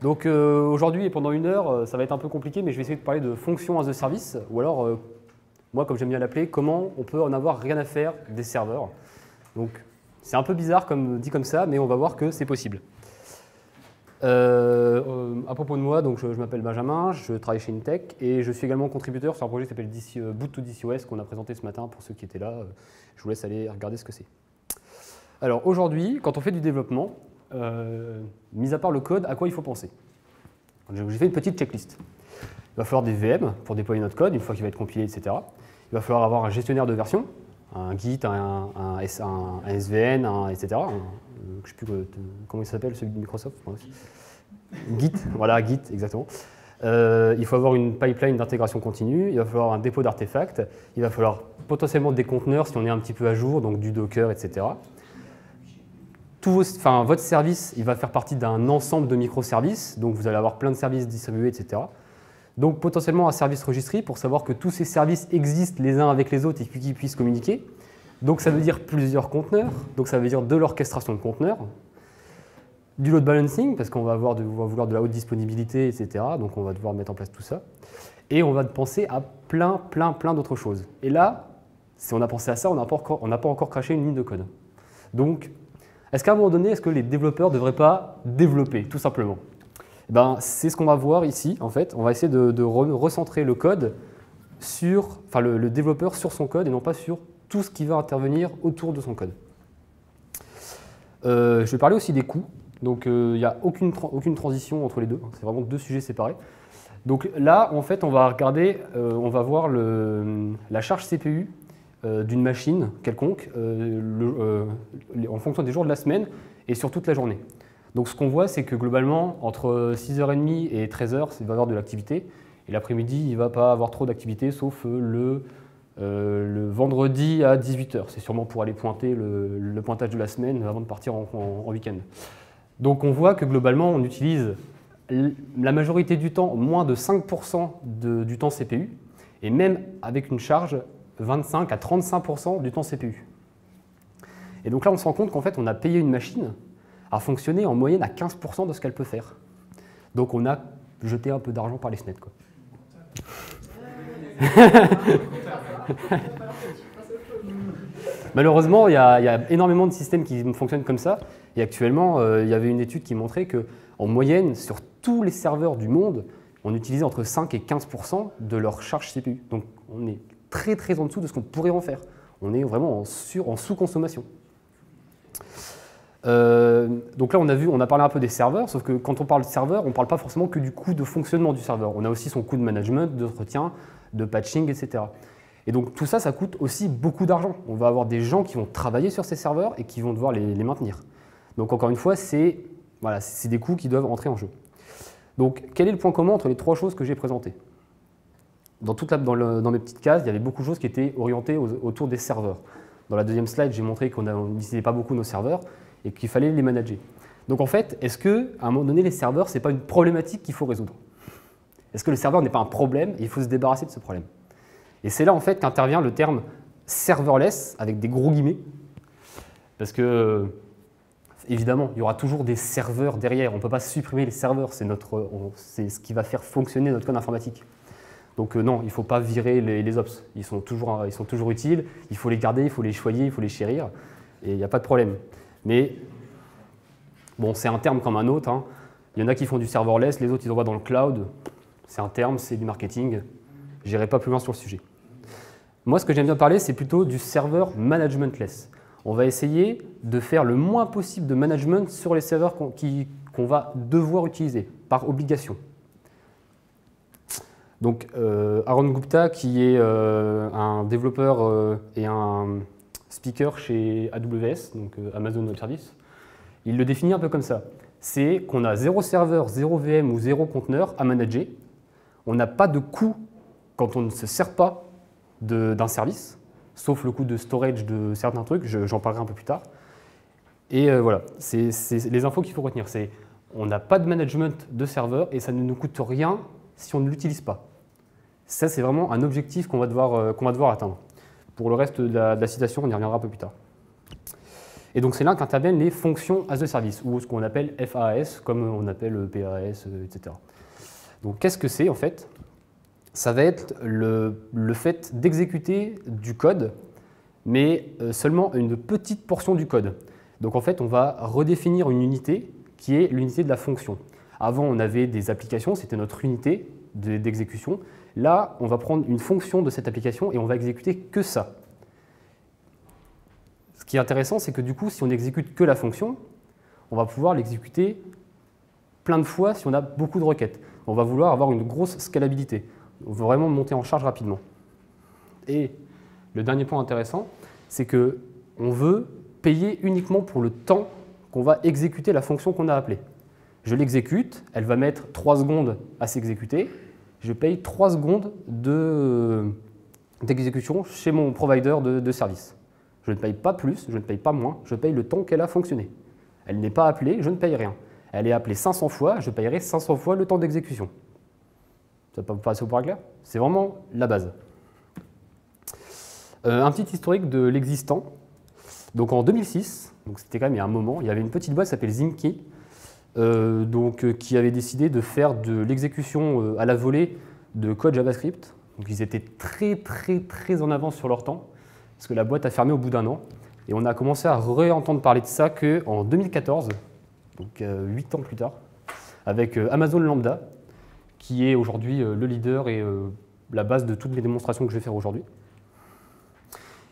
Donc aujourd'hui et pendant 1 heure, ça va être un peu compliqué, mais je vais essayer de parler de fonction as a service, ou alors, moi comme j'aime bien l'appeler, comment on peut en avoir rien à faire des serveurs. Donc c'est un peu bizarre dit comme ça, mais on va voir que c'est possible. À propos de moi, donc je m'appelle Benjamin, je travaille chez Intech et je suis également contributeur sur un projet qui s'appelle Boot2DCOS qu'on a présenté ce matin pour ceux qui étaient là. Je vous laisse aller regarder ce que c'est. Alors aujourd'hui, quand on fait du développement, mis à part le code, à quoi il faut penser? J'ai fait une petite checklist. Il va falloir des VM pour déployer notre code une fois qu'il va être compilé, etc. Il va falloir avoir un gestionnaire de version, un Git, un SVN, etc. Je ne sais plus comment il s'appelle, celui de Microsoft. Git, voilà, Git, exactement. Il faut avoir une pipeline d'intégration continue, il va falloir un dépôt d'artefacts, il va falloir potentiellement des conteneurs si on est un petit peu à jour, donc du Docker, etc. Votre service, il va faire partie d'un ensemble de microservices, donc vous allez avoir plein de services distribués, etc. Donc potentiellement un service registry pour savoir que tous ces services existent les uns avec les autres et qu'ils puissent communiquer. Donc ça veut dire plusieurs conteneurs, donc ça veut dire de l'orchestration de conteneurs, du load balancing, parce qu'on va vouloir de la haute disponibilité, etc. Donc on va devoir mettre en place tout ça. Et on va penser à plein d'autres choses. Et là, si on a pensé à ça, on n'a pas encore craché une ligne de code. Donc, est-ce qu'à un moment donné, est-ce que les développeurs ne devraient pas développer, tout simplement? C'est ce qu'on va voir ici, en fait. On va essayer de recentrer le code le développeur sur son code et non pas sur tout ce qui va intervenir autour de son code. Je vais parler aussi des coûts. Donc, il n'y a aucune transition entre les deux. C'est vraiment deux sujets séparés. Donc là, en fait, on va regarder, on va voir la charge CPU d'une machine quelconque en fonction des jours de la semaine et sur toute la journée. Donc ce qu'on voit, c'est que globalement, entre 6h30 et 13h, il va y avoir de l'activité. Et l'après-midi, il ne va pas avoir trop d'activité, sauf le vendredi à 18h. C'est sûrement pour aller pointer le pointage de la semaine avant de partir en week-end. Donc on voit que globalement, on utilise la majorité du temps moins de 5% du temps CPU, et même avec une charge 25 à 35% du temps CPU. Et donc là, on se rend compte qu'en fait, on a payé une machine à fonctionner en moyenne à 15% de ce qu'elle peut faire. Donc on a jeté un peu d'argent par les fenêtres, quoi. Malheureusement, il y a énormément de systèmes qui fonctionnent comme ça. Et actuellement, il y avait une étude qui montrait qu'en moyenne, sur tous les serveurs du monde, on utilisait entre 5 et 15% de leur charge CPU. Donc on est très en dessous de ce qu'on pourrait en faire. On est vraiment en sous-consommation. Donc là, on a parlé un peu des serveurs, sauf que quand on parle de serveur, on ne parle pas forcément que du coût de fonctionnement du serveur. On a aussi son coût de management, d'entretien, de patching, etc. Et donc tout ça, ça coûte aussi beaucoup d'argent. On va avoir des gens qui vont travailler sur ces serveurs et qui vont devoir les maintenir. Donc encore une fois, c'est des coûts qui doivent entrer en jeu. Donc quel est le point commun entre les trois choses que j'ai présentées? Dans mes petites cases, il y avait beaucoup de choses qui étaient orientées autour des serveurs. Dans la deuxième slide, j'ai montré qu'on n'utilisait pas beaucoup nos serveurs et qu'il fallait les manager. Donc en fait, est-ce qu'à un moment donné, les serveurs, ce n'est pas une problématique qu'il faut résoudre? Est-ce que le serveur n'est pas un problème et il faut se débarrasser de ce problème? Et c'est là en fait qu'intervient le terme serverless avec des gros guillemets. Parce que, évidemment, il y aura toujours des serveurs derrière. On ne peut pas supprimer les serveurs, c'est ce qui va faire fonctionner notre code informatique. Donc non, il ne faut pas virer les ops. Ils sont toujours utiles, il faut les garder, il faut les choyer, il faut les chérir, et il n'y a pas de problème. Mais bon, c'est un terme comme un autre, hein. Il y en a qui font du serverless, les autres ils envoient dans le cloud. C'est un terme, c'est du marketing. Je n'irai pas plus loin sur le sujet. Moi, ce que j'aime bien parler, c'est plutôt du serveur managementless. On va essayer de faire le moins possible de management sur les serveurs qu'on va devoir utiliser, par obligation. Donc, Arun Gupta, qui est un développeur et un speaker chez AWS, donc Amazon Web Services, il le définit un peu comme ça. C'est qu'on a 0 serveur, 0 VM ou 0 conteneur à manager. On n'a pas de coût quand on ne se sert pas d'un service, sauf le coût de storage de certains trucs, j'en parlerai un peu plus tard. Et voilà, c'est les infos qu'il faut retenir. On n'a pas de management de serveur et ça ne nous coûte rien si on ne l'utilise pas. Ça, c'est vraiment un objectif qu'on va devoir atteindre. Pour le reste de la citation, on y reviendra un peu plus tard. Et donc c'est là qu'interviennent les fonctions as a service, ou ce qu'on appelle FAS, comme on appelle PAS, etc. Donc qu'est-ce que c'est en fait? Ça va être le fait d'exécuter du code, mais seulement une petite portion du code. Donc en fait, on va redéfinir une unité qui est l'unité de la fonction. Avant, on avait des applications, c'était notre unité d'exécution. Là, on va prendre une fonction de cette application et on va exécuter que ça. Ce qui est intéressant, c'est que du coup, si on n'exécute que la fonction, on va pouvoir l'exécuter plein de fois si on a beaucoup de requêtes. On va vouloir avoir une grosse scalabilité. On veut vraiment monter en charge rapidement. Et le dernier point intéressant, c'est qu'on veut payer uniquement pour le temps qu'on va exécuter la fonction qu'on a appelée. Je l'exécute, elle va mettre 3 secondes à s'exécuter, je paye 3 secondes d'exécution chez mon provider de service. Je ne paye pas plus, je ne paye pas moins, je paye le temps qu'elle a fonctionné. Elle n'est pas appelée, je ne paye rien. Elle est appelée 500 fois, je payerai 500 fois le temps d'exécution. Ça peut passer au point clair? C'est vraiment la base. Un petit historique de l'existant. Donc en 2006, donc c'était quand même il y a un moment, il y avait une petite boîte qui s'appelle Zinky, qui avait décidé de faire de l'exécution à la volée de code JavaScript. Donc ils étaient très en avance sur leur temps, parce que la boîte a fermé au bout d'un an. Et on a commencé à réentendre parler de ça qu'en 2014, donc 8 ans plus tard, avec Amazon Lambda, qui est aujourd'hui le leader et la base de toutes les démonstrations que je vais faire aujourd'hui.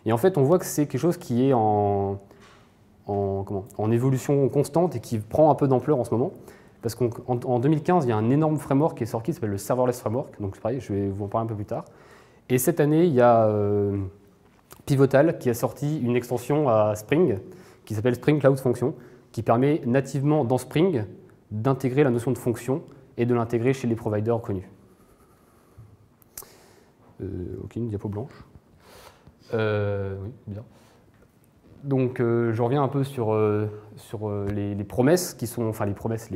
Et en fait, on voit que c'est quelque chose qui est en évolution constante et qui prend un peu d'ampleur en ce moment. Parce qu'en 2015, il y a un énorme framework qui est sorti qui s'appelle le Serverless Framework. Donc c'est pareil, je vais vous en parler un peu plus tard. Et cette année, il y a Pivotal qui a sorti une extension à Spring qui s'appelle Spring Cloud Function, qui permet nativement dans Spring d'intégrer la notion de fonction et de l'intégrer chez les providers connus. Ok, une diapo blanche. Oui, bien. Donc, je reviens un peu sur les promesses qui sont, enfin les promesses,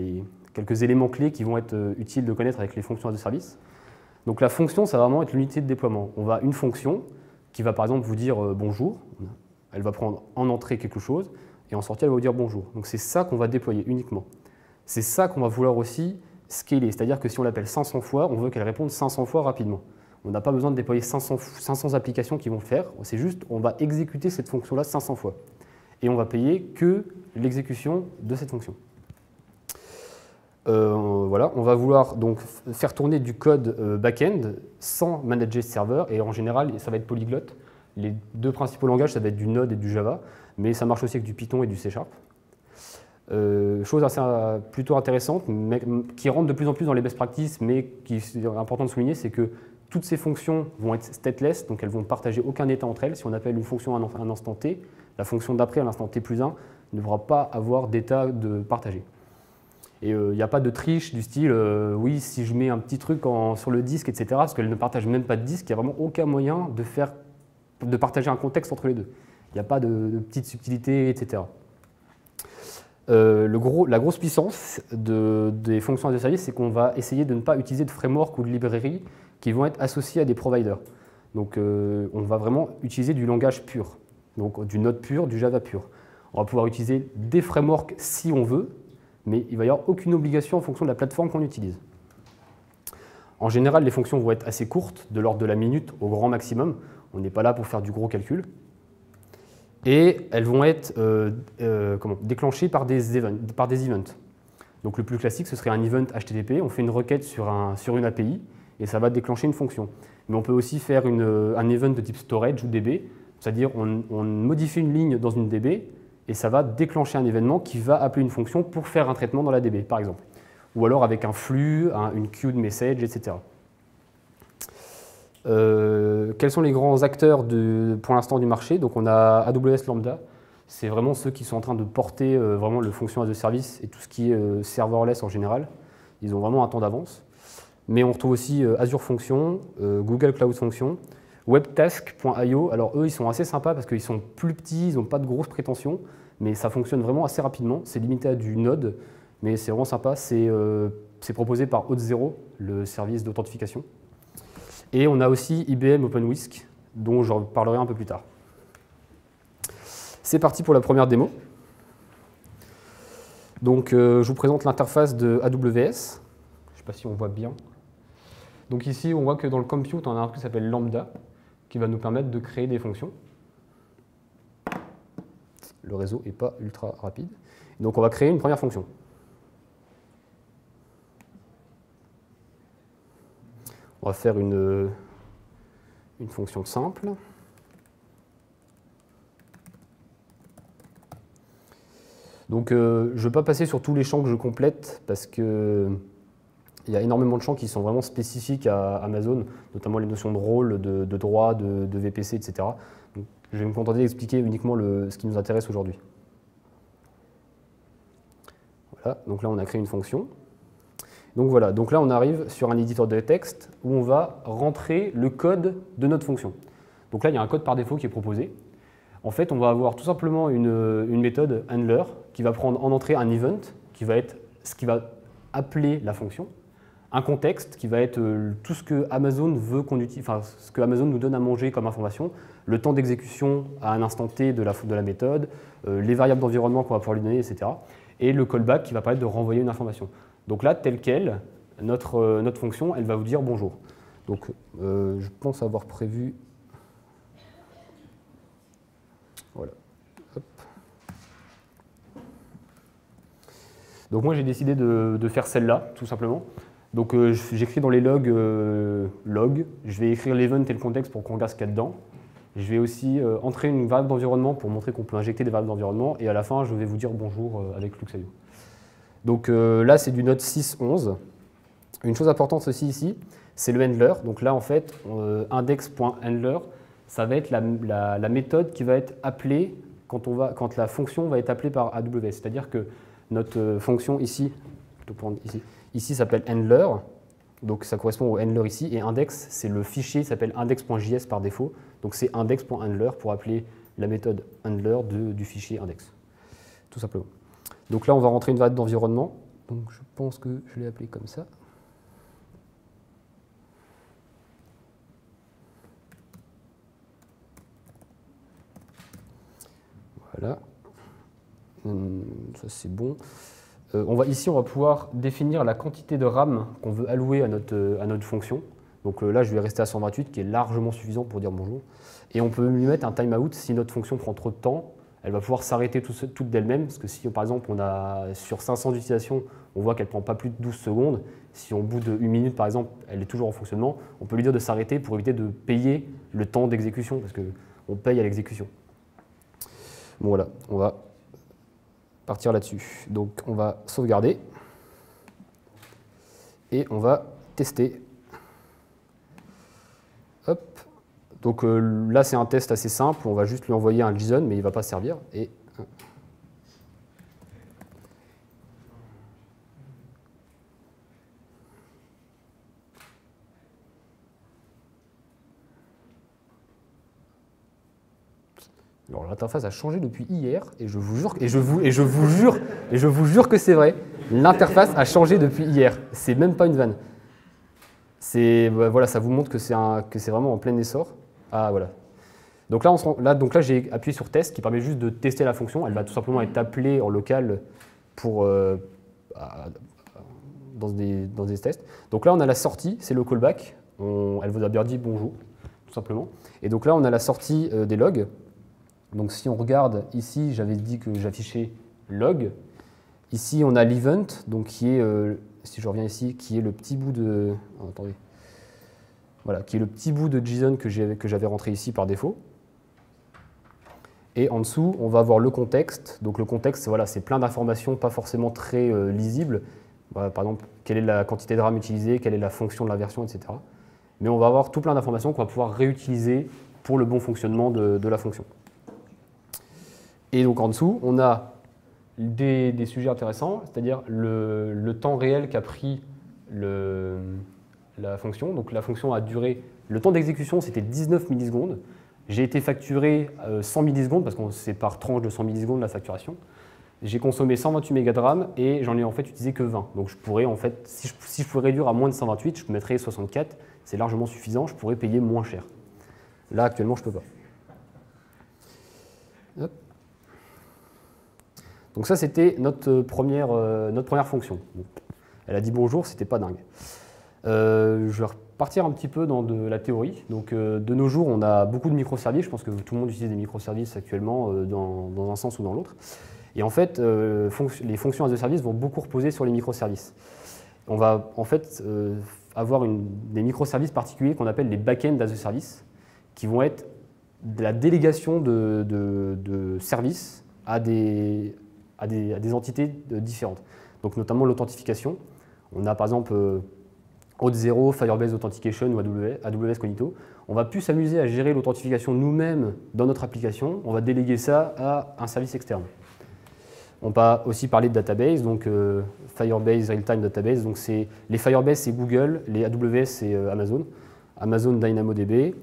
quelques éléments clés qui vont être utiles de connaître avec les fonctions as a service. Donc, la fonction, ça va vraiment être l'unité de déploiement. On va une fonction qui va par exemple vous dire bonjour. Elle va prendre en entrée quelque chose et en sortie, elle va vous dire bonjour. Donc, c'est ça qu'on va déployer uniquement. C'est ça qu'on va vouloir aussi scaler. C'est-à-dire que si on l'appelle 500 fois, on veut qu'elle réponde 500 fois rapidement. On n'a pas besoin de déployer 500 applications qui vont le faire, c'est juste on va exécuter cette fonction-là 500 fois. Et on va payer que l'exécution de cette fonction. Voilà, on va vouloir donc faire tourner du code back-end sans manager ce serveur, et en général, ça va être polyglotte. Les deux principaux langages, ça va être du Node et du Java, mais ça marche aussi avec du Python et du C#. Chose assez plutôt intéressante, mais qui rentre de plus en plus dans les best practices, mais qui est important de souligner, c'est que toutes ces fonctions vont être stateless, donc elles ne vont partager aucun état entre elles. Si on appelle une fonction à un instant t, la fonction d'après à l'instant t+1 ne devra pas avoir d'état de partagé. Et il n'y a pas de triche du style oui, si je mets un petit truc sur le disque, etc., parce qu'elle ne partage même pas de disque, il n'y a vraiment aucun moyen de partager un contexte entre les deux. Il n'y a pas de petites subtilités, etc. La grosse puissance des fonctions as a service, c'est qu'on va essayer de ne pas utiliser de framework ou de librairie qui vont être associés à des providers. Donc on va vraiment utiliser du langage pur, donc du Node pur, du Java pur. On va pouvoir utiliser des frameworks si on veut, mais il ne va y avoir aucune obligation en fonction de la plateforme qu'on utilise. En général, les fonctions vont être assez courtes, de l'ordre de la minute au grand maximum. On n'est pas là pour faire du gros calcul. Et elles vont être déclenchées par des events. Donc le plus classique, ce serait un event HTTP. On fait une requête sur une API, et ça va déclencher une fonction. Mais on peut aussi faire un event de type storage ou DB, c'est-à-dire on modifie une ligne dans une DB et ça va déclencher un événement qui va appeler une fonction pour faire un traitement dans la DB, par exemple. Ou alors avec un flux, une queue de message, etc. Quels sont les grands acteurs pour l'instant du marché? Donc on a AWS Lambda, c'est vraiment ceux qui sont en train de porter vraiment le fonction as a service et tout ce qui est serverless en général. Ils ont vraiment un temps d'avance. Mais on retrouve aussi Azure Function, Google Cloud Function, Webtask.io. Alors eux, ils sont assez sympas parce qu'ils sont plus petits, ils n'ont pas de grosses prétentions, mais ça fonctionne vraiment assez rapidement. C'est limité à du Node, mais c'est vraiment sympa. C'est proposé par Auth0, le service d'authentification. Et on a aussi IBM OpenWhisk, dont je parlerai un peu plus tard. C'est parti pour la première démo. Donc, je vous présente l'interface de AWS. Je ne sais pas si on voit bien. Donc ici, on voit que dans le compute, on a un truc qui s'appelle lambda, qui va nous permettre de créer des fonctions. Le réseau n'est pas ultra rapide. Donc on va créer une première fonction. On va faire une fonction simple. Donc je ne vais pas passer sur tous les champs que je complète parce que il y a énormément de champs qui sont vraiment spécifiques à Amazon, notamment les notions de rôle, de droit, de VPC, etc. Donc, je vais me contenter d'expliquer uniquement ce qui nous intéresse aujourd'hui. Voilà, donc là on a créé une fonction. Donc voilà, donc là on arrive sur un éditeur de texte où on va rentrer le code de notre fonction. Donc là il y a un code par défaut qui est proposé. En fait on va avoir tout simplement une méthode handler qui va prendre en entrée un event qui va être ce qui va appeler la fonction. Un contexte qui va être tout ce que Amazon veut qu'on utilise, enfin ce que Amazon nous donne à manger comme information, le temps d'exécution à un instant T de la méthode, les variables d'environnement qu'on va pouvoir lui donner, etc. Et le callback qui va permettre de renvoyer une information. Donc là, tel quel, notre fonction, elle va vous dire bonjour. Donc je pense avoir prévu... Voilà. Hop. Donc moi j'ai décidé de faire celle-là, tout simplement. Donc j'écris dans les logs log, je vais écrire l'event et le contexte pour qu'on regarde ce qu'il y a dedans. Je vais aussi entrer une variable d'environnement pour montrer qu'on peut injecter des variables d'environnement. Et à la fin, je vais vous dire bonjour avec Fluxio. Donc là, c'est du Node 6.11. Une chose importante aussi ici, c'est le handler. Donc là, en fait, index.handler, ça va être la méthode qui va être appelée quand la fonction va être appelée par AWS. C'est-à-dire que notre fonction ici, ici s'appelle handler, donc ça correspond au handler ici, et index, c'est le fichier qui s'appelle index.js par défaut, donc c'est index.handler pour appeler la méthode handler du fichier index, tout simplement. Donc là, on va rentrer une variable d'environnement, donc je pense que je l'ai appelée comme ça. Voilà, ça c'est bon. Ici, on va pouvoir définir la quantité de RAM qu'on veut allouer à notre fonction. Donc là, je vais rester à 128, qui est largement suffisant pour dire bonjour. Et on peut lui mettre un timeout si notre fonction prend trop de temps. Elle va pouvoir s'arrêter toute d'elle-même, parce que si, par exemple, sur 500 utilisations, on voit qu'elle ne prend pas plus de 12 secondes, si au bout d'une minute, par exemple, elle est toujours en fonctionnement, on peut lui dire de s'arrêter pour éviter de payer le temps d'exécution, parce qu'on paye à l'exécution. Bon, voilà, on va partir là-dessus. Donc on va sauvegarder et on va tester. Hop. Donc là c'est un test assez simple, on va juste lui envoyer un JSON mais il ne va pas servir. Et alors l'interface a changé depuis hier et je vous jure que c'est vrai. L'interface a changé depuis hier. C'est même pas une vanne. Voilà, ça vous montre que c'est vraiment en plein essor. Ah voilà. Donc là, j'ai appuyé sur test qui permet juste de tester la fonction. Elle va tout simplement être appelée en local dans des tests. Donc là, on a la sortie, c'est le callback. Elle vous a bien dit bonjour, tout simplement. Et donc là, on a la sortie des logs. Donc si on regarde ici, j'avais dit que j'affichais log. Ici, on a l'event, donc qui est, si je reviens ici, qui est le petit bout de... Oh, attendez. Voilà, qui est le petit bout de JSON que j'avais rentré ici par défaut. Et en dessous, on va avoir le contexte. Donc le contexte, voilà, c'est plein d'informations pas forcément très lisibles. Voilà, par exemple, quelle est la quantité de RAM utilisée, quelle est la fonction de la version, etc. Mais on va avoir tout plein d'informations qu'on va pouvoir réutiliser pour le bon fonctionnement de la fonction. Et donc en dessous, on a des sujets intéressants, c'est-à-dire le temps réel qu'a pris la fonction. Donc la fonction a duré, le temps d'exécution c'était 19 millisecondes. J'ai été facturé 100 millisecondes parce que c'est par tranche de 100 millisecondes la facturation. J'ai consommé 128 mégas de RAM et j'en ai en fait utilisé que 20. Donc je pourrais en fait, si je pouvais réduire à moins de 128, je mettrais 64. C'est largement suffisant, je pourrais payer moins cher. Là actuellement je ne peux pas. Hop. Donc ça, c'était notre première fonction. Bon. Elle a dit bonjour, c'était pas dingue. Je vais repartir un petit peu dans de la théorie. Donc de nos jours, on a beaucoup de microservices. Je pense que tout le monde utilise des microservices actuellement dans un sens ou dans l'autre. Et en fait, les fonctions as a service vont beaucoup reposer sur les microservices. On va en fait avoir des microservices particuliers qu'on appelle les back-end as a service, qui vont être de la délégation de services à des entités différentes. Donc notamment l'authentification. On a par exemple Auth0, Firebase Authentication ou AWS Cognito. On va plus s'amuser à gérer l'authentification nous-mêmes dans notre application. On va déléguer ça à un service externe. On va aussi parler de database, donc Firebase Real-Time Database. Donc les Firebase, c'est Google, les AWS, c'est Amazon. Amazon DynamoDB.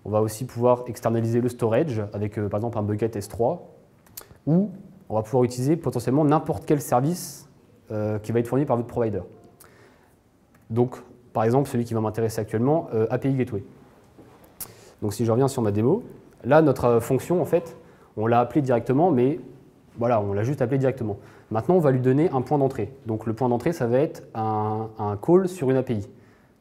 On va aussi pouvoir externaliser le storage avec par exemple un bucket S3. Ou on va pouvoir utiliser potentiellement n'importe quel service qui va être fourni par votre provider. Donc, par exemple, celui qui va m'intéresser actuellement, API Gateway. Donc si je reviens sur ma démo, là, notre fonction, en fait, on l'a appelée directement, mais voilà, on l'a juste appelée directement. Maintenant, on va lui donner un point d'entrée. Donc le point d'entrée, ça va être un call sur une API.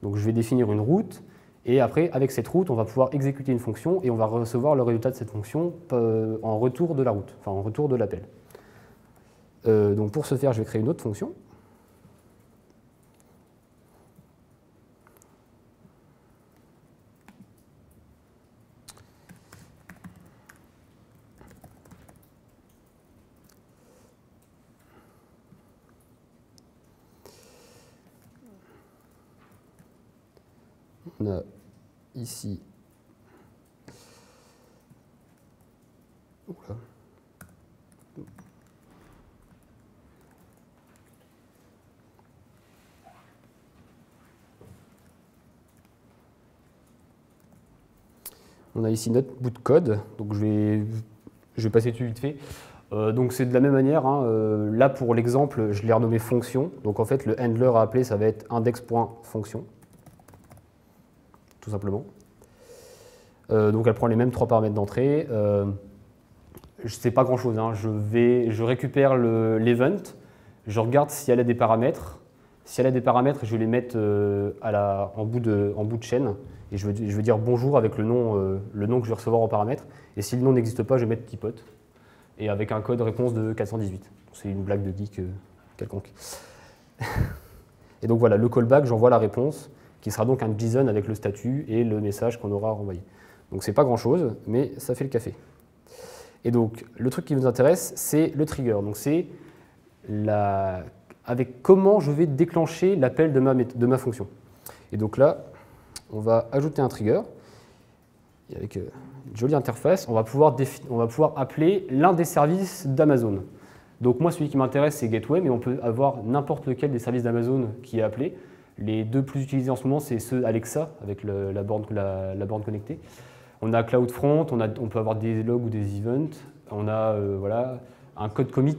Donc je vais définir une route, et après, avec cette route, on va pouvoir exécuter une fonction, et on va recevoir le résultat de cette fonction en retour de la route, enfin en retour de l'appel. Donc pour ce faire, je vais créer une autre fonction. On a ici oula. On a ici notre bout de code, donc je vais passer dessus vite fait. Donc c'est de la même manière, hein, là pour l'exemple, je l'ai renommé fonction. Donc en fait, le handler à appeler, ça va être index.function. Tout simplement. Donc elle prend les mêmes 3 paramètres d'entrée. Je sais pas grand chose, hein. Je récupère l'event, je regarde si elle a des paramètres. Si elle a des paramètres, je vais les mettre en bout de chaîne et je veux dire bonjour avec le nom que je vais recevoir en paramètres. Et si le nom n'existe pas, je vais mettre typote et avec un code réponse de 418. C'est une blague de geek quelconque. Et donc voilà, le callback, j'envoie la réponse, qui sera donc un JSON avec le statut et le message qu'on aura renvoyé. Donc c'est pas grand chose, mais ça fait le café. Et donc le truc qui nous intéresse, c'est le trigger. Donc c'est avec comment je vais déclencher l'appel de ma fonction. Et donc là, on va ajouter un trigger. Et avec une jolie interface, on va pouvoir appeler l'un des services d'Amazon. Donc moi, celui qui m'intéresse, c'est Gateway, mais on peut avoir n'importe lequel des services d'Amazon qui est appelé. Les deux plus utilisés en ce moment, c'est ceux Alexa, avec la borne connectée. On a CloudFront, on peut avoir des logs ou des events. On a voilà, un code commit.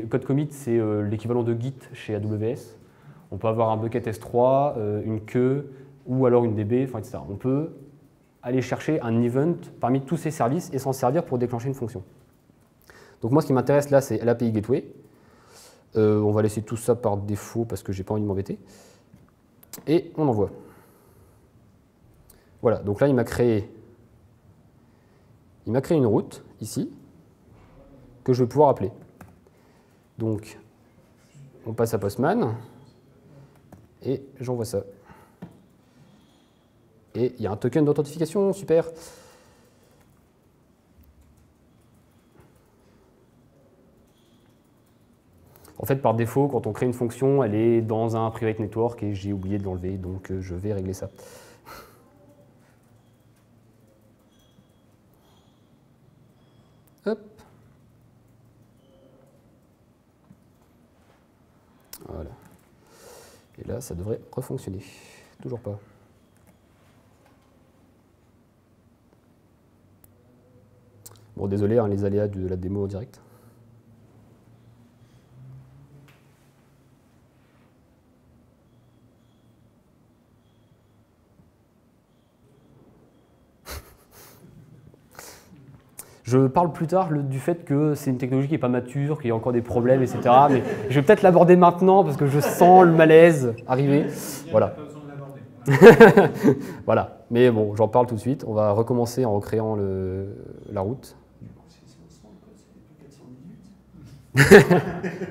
Code commit, c'est l'équivalent de Git chez AWS. On peut avoir un bucket S3, une queue, ou alors une DB, etc. On peut aller chercher un event parmi tous ces services et s'en servir pour déclencher une fonction. Donc moi, ce qui m'intéresse là, c'est l'API Gateway. On va laisser tout ça par défaut parce que je n'ai pas envie de m'embêter. Et on envoie. Voilà, donc là, il m'a créé une route, ici, que je vais pouvoir appeler. Donc, on passe à Postman, et j'envoie ça. Et il y a un token d'authentification, super. En fait, par défaut, quand on crée une fonction, elle est dans un private network et j'ai oublié de l'enlever, donc je vais régler ça. Hop. Voilà. Et là, ça devrait refonctionner. Toujours pas. Bon, désolé, hein, les aléas de la démo en direct. Je parle plus tard du fait que c'est une technologie qui n'est pas mature, qu'il y a encore des problèmes, etc. Mais je vais peut-être l'aborder maintenant parce que je sens le malaise arriver. Voilà. Voilà. Mais bon, j'en parle tout de suite. On va recommencer en recréant la route.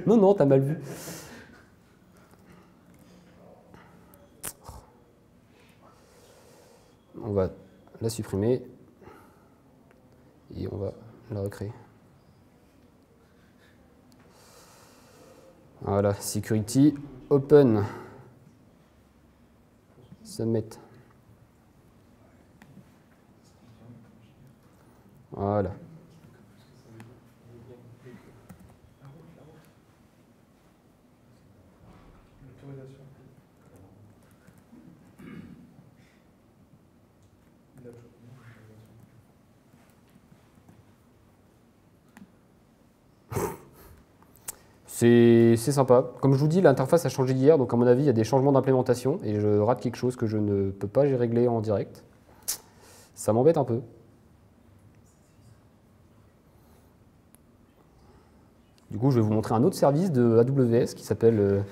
Non, non, t'as mal vu. On va la supprimer et on va la recréer. Voilà, security, open, submit. Voilà. C'est sympa. Comme je vous dis, l'interface a changé d'hier, donc à mon avis, il y a des changements d'implémentation et je rate quelque chose que je ne peux pas régler en direct. Ça m'embête un peu. Du coup, je vais vous montrer un autre service de AWS qui s'appelle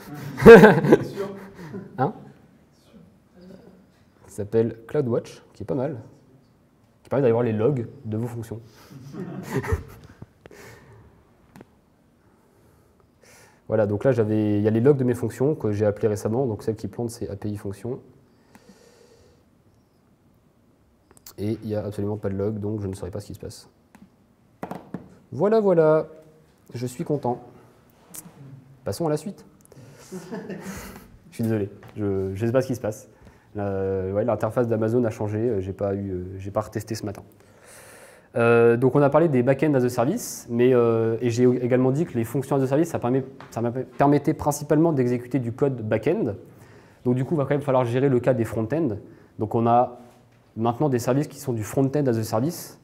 hein, qui s'appelle CloudWatch, qui est pas mal, qui permet d'aller voir les logs de vos fonctions. Voilà, donc là, il y a les logs de mes fonctions que j'ai appelées récemment. Donc celle qui plante, c'est API fonction. Et il n'y a absolument pas de log, donc je ne saurais pas ce qui se passe. Voilà, voilà. Je suis content. Passons à la suite. Je suis désolé, je ne sais pas ce qui se passe. Ouais, l'interface d'Amazon a changé, j'ai pas retesté ce matin. Donc on a parlé des back-end as a service, et j'ai également dit que les fonctions as a service, ça permettait principalement d'exécuter du code back-end. Donc du coup, il va quand même falloir gérer le cas des front-end. Donc on a maintenant des services qui sont du front-end as a service,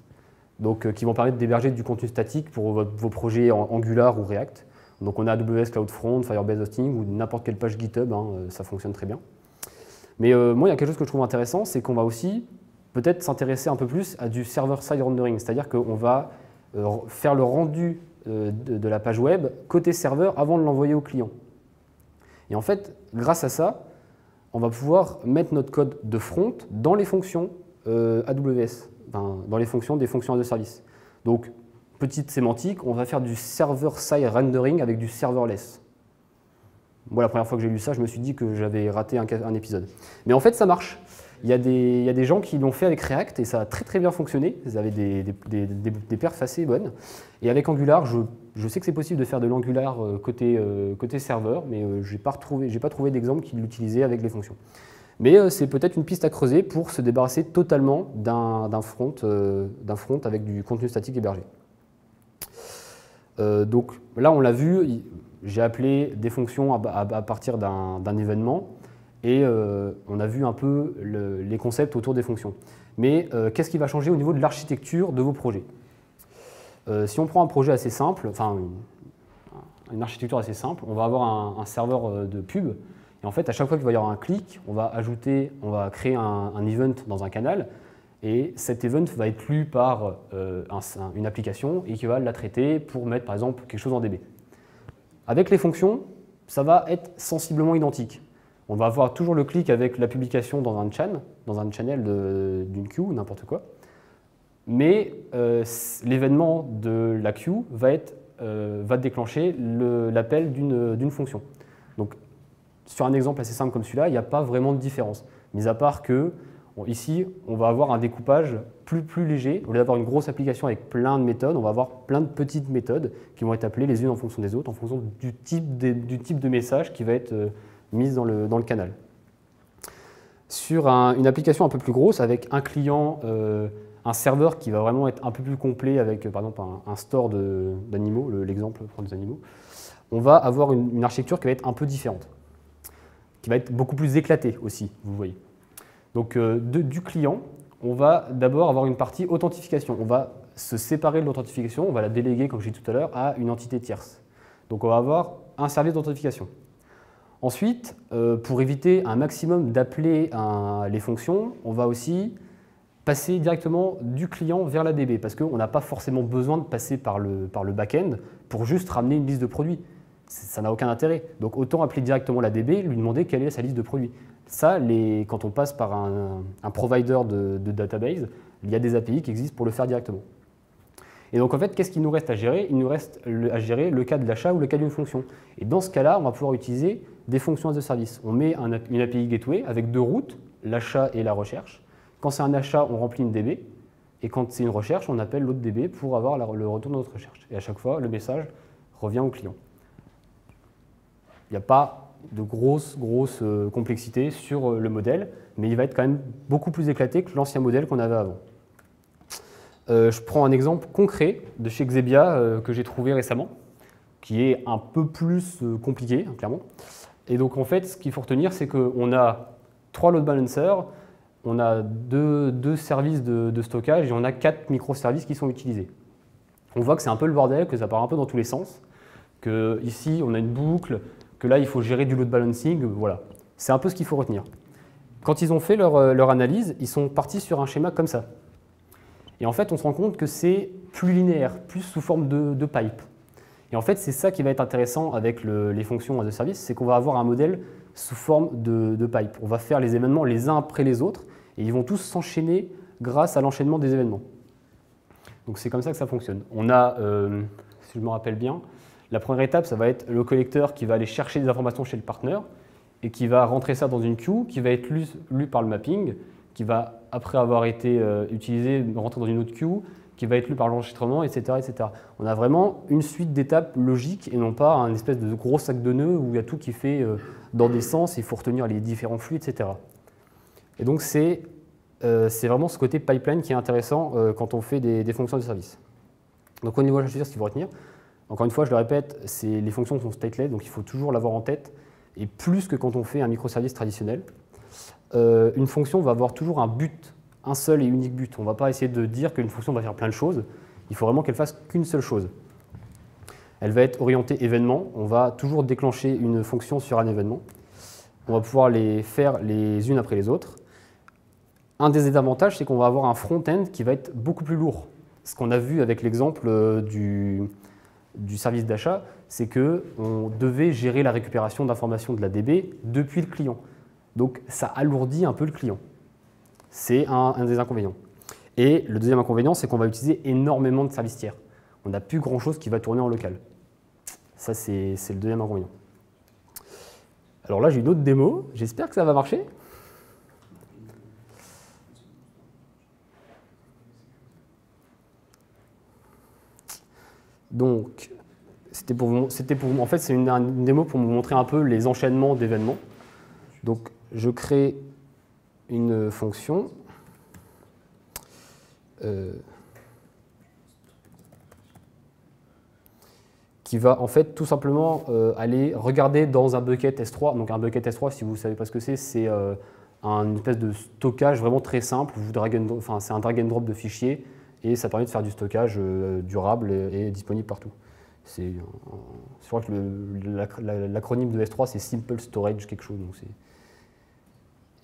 donc qui vont permettre d'héberger du contenu statique pour vos projets en Angular ou React. Donc on a AWS CloudFront, Firebase Hosting ou n'importe quelle page GitHub, hein, ça fonctionne très bien. Mais moi, il y a quelque chose que je trouve intéressant, c'est qu'on va aussi peut-être s'intéresser un peu plus à du server-side rendering, c'est-à-dire qu'on va faire le rendu de la page web côté serveur avant de l'envoyer au client. Et en fait, grâce à ça, on va pouvoir mettre notre code de front dans les fonctions AWS, enfin, dans les fonctions des fonctions as a service. Donc, petite sémantique, on va faire du server-side rendering avec du serverless. Moi, la première fois que j'ai lu ça, je me suis dit que j'avais raté un épisode. Mais en fait, ça marche. Il y a des gens qui l'ont fait avec React et ça a très très bien fonctionné. Ils avaient des perfs assez bonnes. Et avec Angular, je sais que c'est possible de faire de l'Angular côté serveur, mais je n'ai pas trouvé d'exemple qui l'utilisait avec les fonctions. Mais c'est peut-être une piste à creuser pour se débarrasser totalement d'un front avec du contenu statique hébergé. Donc là, on l'a vu, j'ai appelé des fonctions à partir d'un événement. Et on a vu un peu les concepts autour des fonctions. Mais qu'est-ce qui va changer au niveau de l'architecture de vos projets? Si on prend un projet assez simple, enfin une architecture assez simple, on va avoir un serveur de pub. Et en fait, à chaque fois qu'il va y avoir un clic, on va créer un event dans un canal. Et cet event va être lu par une application et qui va la traiter pour mettre par exemple quelque chose en DB. Avec les fonctions, ça va être sensiblement identique. On va avoir toujours le clic avec la publication dans un channel d'une queue, n'importe quoi. Mais l'événement de la queue va déclencher l'appel d'une fonction. Donc, sur un exemple assez simple comme celui-là, il n'y a pas vraiment de différence. Mis à part que, ici, on va avoir un découpage plus léger. Au lieu d'avoir une grosse application avec plein de méthodes, on va avoir plein de petites méthodes qui vont être appelées les unes en fonction des autres, en fonction du type de message qui va être mise dans le canal. Sur une application un peu plus grosse, avec un client, un serveur qui va vraiment être un peu plus complet avec par exemple un store d'animaux, l'exemple prend des animaux, on va avoir une architecture qui va être un peu différente, qui va être beaucoup plus éclatée aussi, vous voyez. Donc du client, on va d'abord avoir une partie authentification. On va se séparer de l'authentification, on va la déléguer, comme je disais tout à l'heure, à une entité tierce. Donc on va avoir un service d'authentification. Ensuite, pour éviter un maximum d'appeler les fonctions, on va aussi passer directement du client vers la DB, parce qu'on n'a pas forcément besoin de passer par le back-end pour juste ramener une liste de produits. Ça n'a aucun intérêt. Donc autant appeler directement la DB, lui demander quelle est sa liste de produits. Ça, quand on passe par un provider de database, il y a des API qui existent pour le faire directement. Et donc en fait, qu'est-ce qu'il nous reste à gérer? Il nous reste à gérer le cas de l'achat ou le cas d'une fonction. Et dans ce cas-là, on va pouvoir utiliser des fonctions as a service. On met une API gateway avec deux routes, l'achat et la recherche. Quand c'est un achat, on remplit une DB. Et quand c'est une recherche, on appelle l'autre DB pour avoir le retour de notre recherche. Et à chaque fois, le message revient au client. Il n'y a pas de grosse complexité sur le modèle, mais il va être quand même beaucoup plus éclaté que l'ancien modèle qu'on avait avant. Je prends un exemple concret de chez Xebia que j'ai trouvé récemment, qui est un peu plus compliqué, clairement. Et donc en fait, ce qu'il faut retenir, c'est qu'on a 3 load balancers, on a deux services de stockage et on a 4 microservices qui sont utilisés. On voit que c'est un peu le bordel, que ça part un peu dans tous les sens, que ici on a une boucle, que là il faut gérer du load balancing, voilà. C'est un peu ce qu'il faut retenir. Quand ils ont fait leur analyse, ils sont partis sur un schéma comme ça. Et en fait, on se rend compte que c'est plus linéaire, plus sous forme de pipe. Et en fait, c'est ça qui va être intéressant avec les fonctions as a service, c'est qu'on va avoir un modèle sous forme de pipe. On va faire les événements les uns après les autres, et ils vont tous s'enchaîner grâce à l'enchaînement des événements. Donc c'est comme ça que ça fonctionne. On a, si je me rappelle bien, la première étape, ça va être le collecteur qui va aller chercher des informations chez le partenaire, et qui va rentrer ça dans une queue, qui va être lu par le mapping, qui va, après avoir été utilisé, rentrer dans une autre queue, qui va être lu par l'enregistrement, etc., etc. On a vraiment une suite d'étapes logiques et non pas un espèce de gros sac de nœuds où il y a tout qui fait dans des sens, il faut retenir les différents flux, etc. Et donc c'est vraiment ce côté pipeline qui est intéressant quand on fait des fonctions de service. Donc au niveau de ce qu'il faut retenir, encore une fois, je le répète, les fonctions sont stateless, donc il faut toujours l'avoir en tête, et plus que quand on fait un microservice traditionnel. Une fonction va avoir toujours un but, un seul et unique but. On ne va pas essayer de dire qu'une fonction va faire plein de choses. Il faut vraiment qu'elle fasse qu'une seule chose. Elle va être orientée événement. On va toujours déclencher une fonction sur un événement. On va pouvoir les faire les unes après les autres. Un des avantages, c'est qu'on va avoir un front-end qui va être beaucoup plus lourd. Ce qu'on a vu avec l'exemple du service d'achat, c'est qu'on devait gérer la récupération d'informations de la DB depuis le client. Donc ça alourdit un peu le client. C'est un des inconvénients. Et le deuxième inconvénient, c'est qu'on va utiliser énormément de services tiers. On n'a plus grand-chose qui va tourner en local. Ça, c'est le deuxième inconvénient. Alors là, j'ai une autre démo. J'espère que ça va marcher. Donc, en fait, c'est une démo pour vous montrer un peu les enchaînements d'événements. Donc, je crée une fonction qui va en fait tout simplement aller regarder dans un bucket S3. Donc un bucket S3, si vous ne savez pas ce que c'est une espèce de stockage vraiment très simple. C'est un drag and drop de fichiers et ça permet de faire du stockage durable et disponible partout. Je crois que l'acronyme de S3, c'est Simple Storage quelque chose. Donc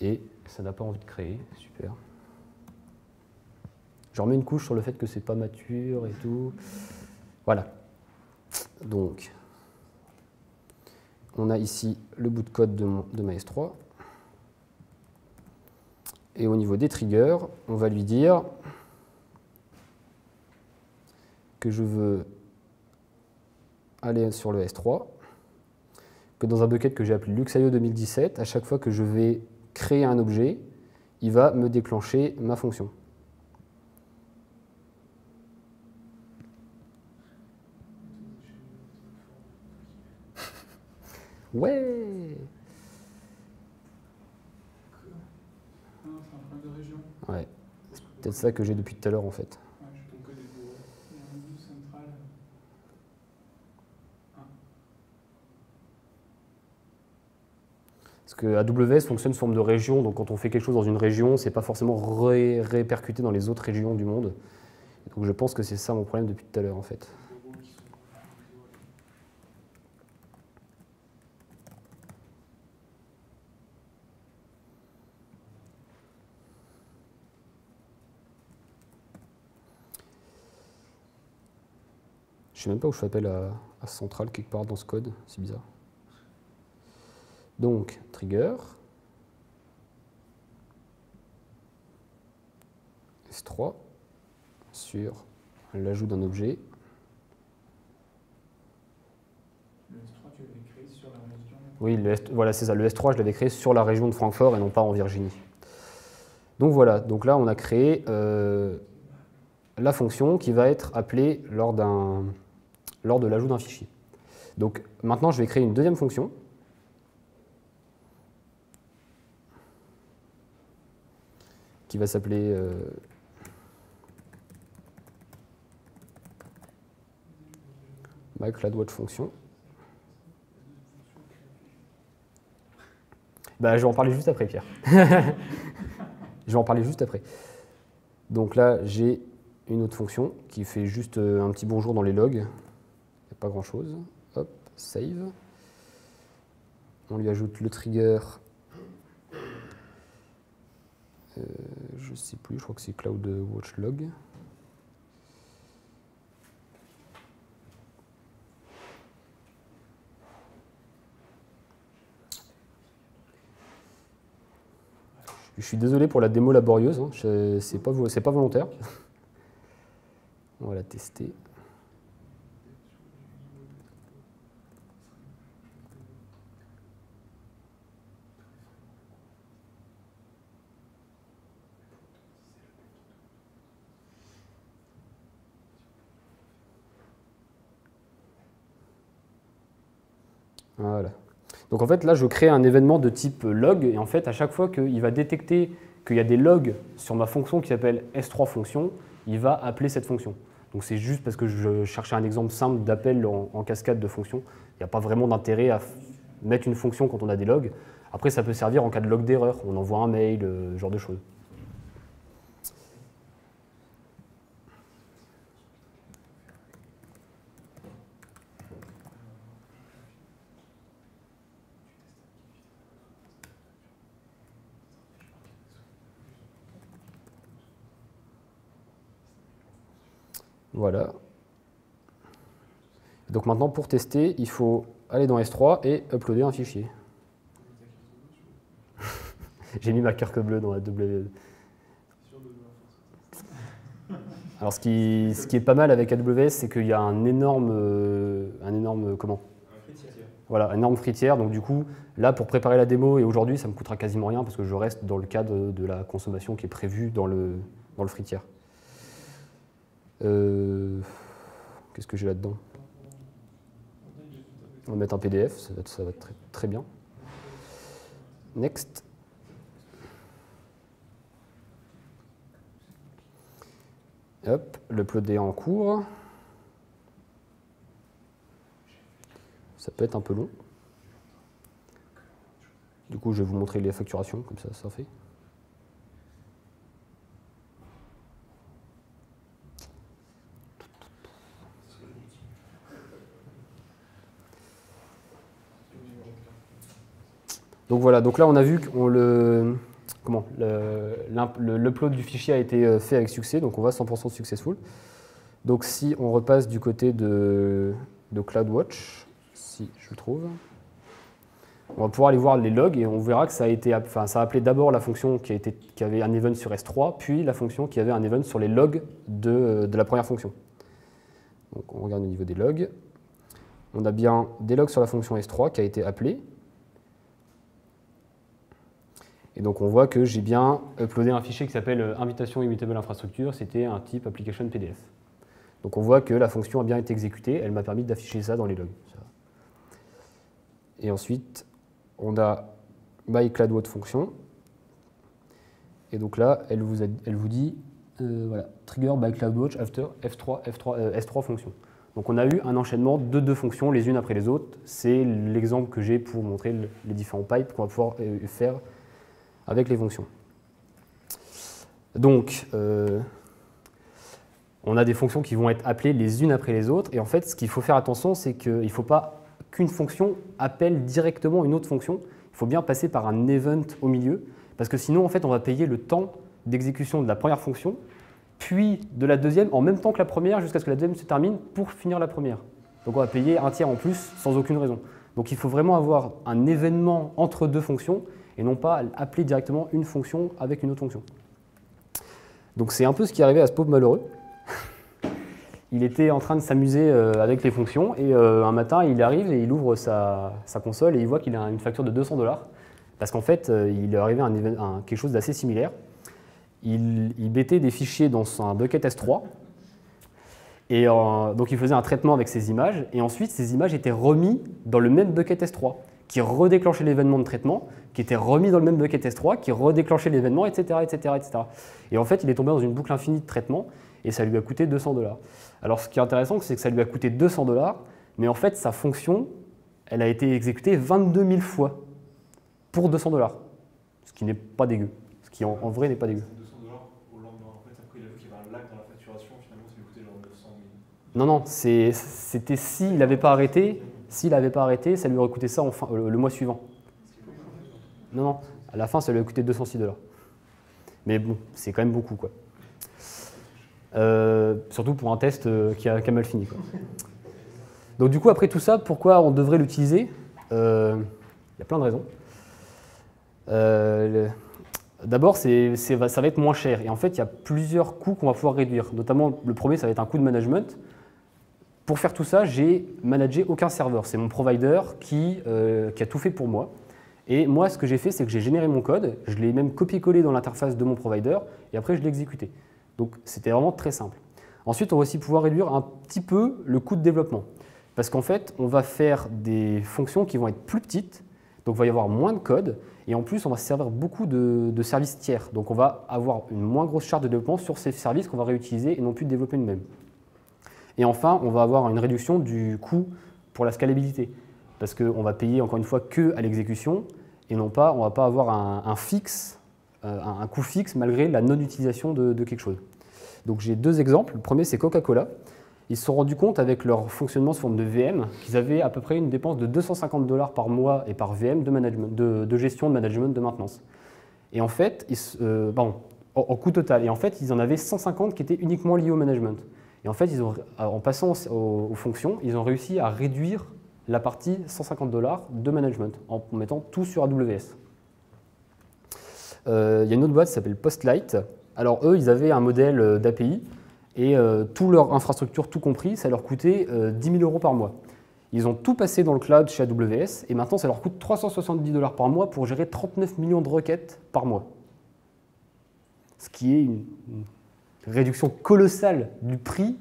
et ça n'a pas envie de créer, super. Je remets une couche sur le fait que c'est pas mature et tout. Voilà. Donc, on a ici le bout de code de ma S3. Et au niveau des triggers, on va lui dire que je veux aller sur le S3, que dans un bucket que j'ai appelé Luxio 2017, à chaque fois que je vais créer un objet, il va me déclencher ma fonction. Ouais. Ouais, c'est peut-être ça que j'ai depuis tout à l'heure en fait. Parce que AWS fonctionne sous forme de région, donc quand on fait quelque chose dans une région, c'est pas forcément répercuté dans les autres régions du monde. Donc je pense que c'est ça mon problème depuis tout à l'heure en fait. sais même pas où je fais appel à central quelque part dans ce code, c'est bizarre. Donc, trigger, S3, sur l'ajout d'un objet. Le S3, tu l'avais créé sur la région. Oui, voilà, c'est ça. Le S3, je l'avais créé sur la région de Francfort et non pas en Virginie. Donc voilà, donc là, on a créé la fonction qui va être appelée lors de l'ajout d'un fichier. Donc maintenant, je vais créer une deuxième fonction qui va s'appeler myCloudWatchFunction. Bah, je vais en parler juste après, Pierre. Je vais en parler juste après. Donc là, j'ai une autre fonction qui fait juste un petit bonjour dans les logs. Il n'y a pas grand-chose. Hop, save. On lui ajoute le trigger. Je ne sais plus, je crois que c'est CloudWatchLog. Je suis désolé pour la démo laborieuse, hein. C'est pas volontaire. On va la tester. Voilà. Donc en fait, là, je crée un événement de type log, et en fait, à chaque fois qu'il va détecter qu'il y a des logs sur ma fonction qui s'appelle S3 fonction, il va appeler cette fonction. Donc c'est juste parce que je cherchais un exemple simple d'appel en cascade de fonctions. Il n'y a pas vraiment d'intérêt à mettre une fonction quand on a des logs. Après, ça peut servir en cas de log d'erreur, on envoie un mail, ce genre de choses. Voilà. Donc maintenant, pour tester, il faut aller dans S3 et uploader un fichier. J'ai mis ma carte bleue dans la W. Alors ce qui est pas mal avec AWS, c'est qu'il y a un énorme comment ? Voilà, un énorme free tier. Donc du coup, là, pour préparer la démo, et aujourd'hui, ça me coûtera quasiment rien parce que je reste dans le cadre de la consommation qui est prévue dans le free tier. Qu'est-ce que j'ai là-dedans? On va mettre un PDF, ça va être très, très bien. Next. Hop, l'uploader en cours. Ça peut être un peu long. Du coup, je vais vous montrer les facturations, comme ça fait. Donc voilà, donc là on a vu que l'upload du fichier a été fait avec succès, donc on voit 100% successful. Donc si on repasse du côté de CloudWatch, si je le trouve, on va pouvoir aller voir les logs et on verra que ça a appelé d'abord la fonction qui avait un event sur S3, puis la fonction qui avait un event sur les logs de la première fonction. Donc on regarde au niveau des logs. On a bien des logs sur la fonction S3 qui a été appelée. Et donc on voit que j'ai bien uploadé un fichier qui s'appelle invitation immutable infrastructure, c'était un type application PDF. Donc on voit que la fonction a bien été exécutée, elle m'a permis d'afficher ça dans les logs. Et ensuite, on a myCloudWatchFunction. Et donc là, elle vous dit voilà, trigger myCloudWatch after S3 function. Donc on a eu un enchaînement de deux fonctions les unes après les autres. C'est l'exemple que j'ai pour montrer les différents pipes qu'on va pouvoir faire avec les fonctions. Donc, on a des fonctions qui vont être appelées les unes après les autres. Et en fait, ce qu'il faut faire attention, c'est qu'il ne faut pas qu'une fonction appelle directement une autre fonction. Il faut bien passer par un event au milieu. Parce que sinon, en fait, on va payer le temps d'exécution de la première fonction, puis de la deuxième en même temps que la première jusqu'à ce que la deuxième se termine pour finir la première. Donc on va payer un tiers en plus sans aucune raison. Donc il faut vraiment avoir un événement entre deux fonctions et non pas appeler directement une fonction avec une autre fonction. Donc c'est un peu ce qui est arrivé à ce pauvre malheureux. Il était en train de s'amuser avec les fonctions et un matin il arrive et il ouvre sa console et il voit qu'il a une facture de 200 $. Parce qu'en fait il est arrivé quelque chose d'assez similaire. Il mettait des fichiers dans un bucket S3 et donc il faisait un traitement avec ces images et ensuite ces images étaient remises dans le même bucket S3 qui redéclenchait l'événement de traitement, qui était remis dans le même bucket S3, qui redéclenchait l'événement, etc., etc., etc. Et en fait, il est tombé dans une boucle infinie de traitement et ça lui a coûté 200 $. Alors, ce qui est intéressant, c'est que ça lui a coûté 200 $, mais en fait, sa fonction, elle a été exécutée 22 000 fois pour 200 $, ce qui n'est pas dégueu, ce qui en vrai n'est pas dégueu. 200 $ au lendemain. En fait, après, il a vu qu'il y avait un lag dans la facturation, finalement, ça lui coûtait genre 900 000. Non, non, c'était s'il n'avait pas arrêté. S'il n'avait pas arrêté, ça lui aurait coûté ça le mois suivant. Non, non, à la fin, ça lui a coûté 206 $. Mais bon, c'est quand même beaucoup, quoi. Surtout pour un test qui a mal fini, quoi. Donc du coup, après tout ça, pourquoi on devrait l'utiliser? Il y a plein de raisons. D'abord, ça va être moins cher. Et en fait, il y a plusieurs coûts qu'on va pouvoir réduire. Notamment, le premier, ça va être un coût de management. Pour faire tout ça, j'ai managé aucun serveur. C'est mon provider qui a tout fait pour moi. Et moi, ce que j'ai fait, c'est que j'ai généré mon code, je l'ai même copié-collé dans l'interface de mon provider, et après, je l'ai exécuté. Donc, c'était vraiment très simple. Ensuite, on va aussi pouvoir réduire un petit peu le coût de développement. Parce qu'en fait, on va faire des fonctions qui vont être plus petites, donc il va y avoir moins de code, et en plus, on va se servir beaucoup de services tiers. Donc, on va avoir une moins grosse charge de développement sur ces services qu'on va réutiliser et non plus développer nous-mêmes. Et enfin, on va avoir une réduction du coût pour la scalabilité. Parce qu'on va payer encore une fois que à l'exécution et non pas, on ne va pas avoir un coût fixe malgré la non-utilisation de quelque chose. Donc j'ai deux exemples. Le premier, c'est Coca-Cola. Ils se sont rendus compte avec leur fonctionnement sous forme de VM qu'ils avaient à peu près une dépense de 250 $ par mois et par VM de gestion, de management, de maintenance. Et en fait, en coût total. Et en fait, ils en avaient 150 qui étaient uniquement liés au management. Et en fait, en passant aux fonctions, ils ont réussi à réduire la partie 150 $ de management en mettant tout sur AWS. Il y a une autre boîte qui s'appelle Postlight. Alors eux, ils avaient un modèle d'API et toute leur infrastructure, tout compris, ça leur coûtait 10 000 € par mois. Ils ont tout passé dans le cloud chez AWS et maintenant, ça leur coûte 370 $ par mois pour gérer 39 millions de requêtes par mois. Ce qui est une réduction colossale du prix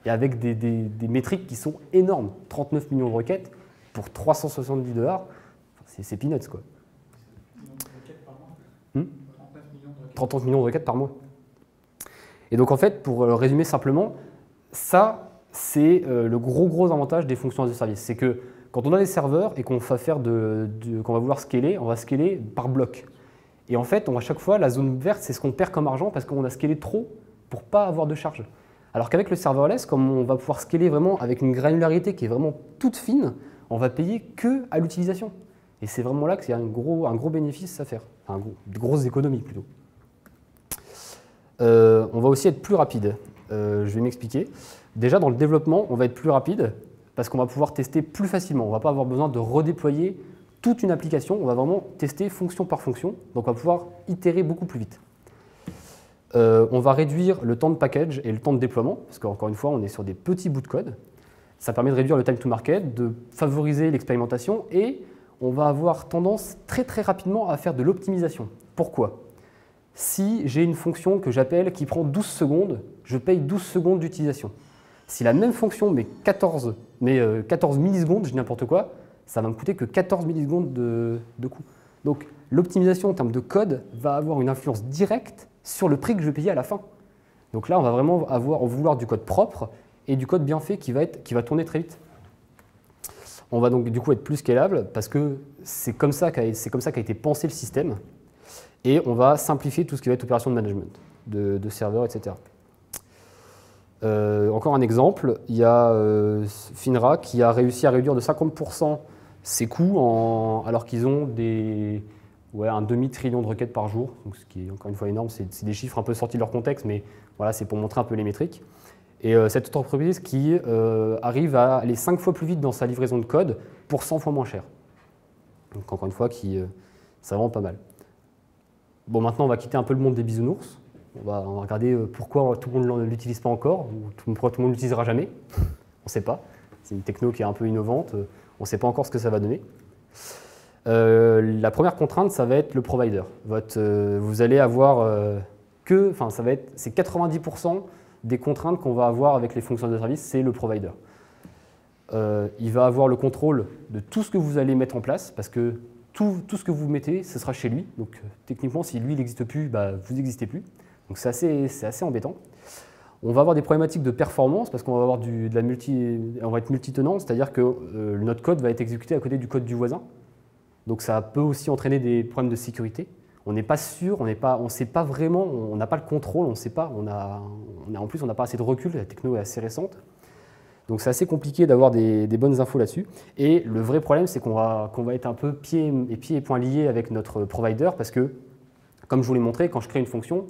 et avec des métriques qui sont énormes. 39 millions de requêtes pour 370 $, c'est peanuts, quoi. 39 millions de requêtes par mois. Et donc en fait, pour résumer simplement, ça c'est le gros avantage des fonctions as a service. C'est que quand on a des serveurs et qu'on va qu'on va vouloir scaler, on va scaler par bloc. Et en fait, à chaque fois, la zone verte, c'est ce qu'on perd comme argent parce qu'on a scalé trop pour ne pas avoir de charge. Alors qu'avec le serverless, comme on va pouvoir scaler vraiment avec une granularité qui est vraiment toute fine, on va payer que à l'utilisation. Et c'est vraiment là qu'il y a un gros bénéfice à faire, enfin, de grosses économies plutôt. On va aussi être plus rapide. Je vais m'expliquer. Déjà, dans le développement, on va être plus rapide parce qu'on va pouvoir tester plus facilement. On ne va pas avoir besoin de redéployer toute une application. On va vraiment tester fonction par fonction. Donc, on va pouvoir itérer beaucoup plus vite. On va réduire le temps de package et le temps de déploiement parce qu'encore une fois, on est sur des petits bouts de code. Ça permet de réduire le time to market, de favoriser l'expérimentation et on va avoir tendance très rapidement à faire de l'optimisation. Pourquoi ? Si j'ai une fonction que j'appelle qui prend 12 secondes, je paye 12 secondes d'utilisation. Si la même fonction met 14 millisecondes, je dis n'importe quoi, ça va me coûter que 14 millisecondes de coût. Donc l'optimisation en termes de code va avoir une influence directe sur le prix que je vais payer à la fin. Donc là, on va vraiment vouloir du code propre et du code bien fait qui va tourner très vite. On va donc du coup être plus scalable parce que c'est comme ça qu'a été pensé le système. Et on va simplifier tout ce qui va être opération de management, de serveurs, etc. Encore un exemple, il y a Finra qui a réussi à réduire de 50% ses coûts alors qu'ils ont un demi-trillion de requêtes par jour, donc ce qui est encore une fois énorme. C'est des chiffres un peu sortis de leur contexte, mais Voilà, c'est pour montrer un peu les métriques. Et cette entreprise qui arrive à aller 5 fois plus vite dans sa livraison de code pour 100 fois moins cher. Donc encore une fois, c'est vraiment pas mal. Bon, maintenant, on va quitter un peu le monde des bisounours. On va regarder pourquoi tout le monde ne l'utilise pas encore, ou pourquoi tout le monde ne l'utilisera jamais. On ne sait pas. C'est une techno qui est un peu innovante. On ne sait pas encore ce que ça va donner. La première contrainte, ça va être le provider. Vous allez avoir c'est 90% des contraintes qu'on va avoir avec les fonctions de service, c'est le provider. Il va avoir le contrôle de tout ce que vous allez mettre en place, parce que tout ce que vous mettez, ce sera chez lui. Donc techniquement, si lui, il n'existe plus, vous n'existez plus. Donc c'est assez embêtant. On va avoir des problématiques de performance, parce qu'on va avoir on va être multitenant, c'est-à-dire que notre code va être exécuté à côté du code du voisin. Donc ça peut aussi entraîner des problèmes de sécurité. On n'est pas sûr, on ne sait pas vraiment, on n'a pas le contrôle, on ne sait pas, en plus on n'a pas assez de recul, la techno est assez récente. Donc c'est assez compliqué d'avoir des bonnes infos là-dessus. Et le vrai problème, c'est qu'on va être un peu pieds et poings liés avec notre provider, parce que, comme je vous l'ai montré, quand je crée une fonction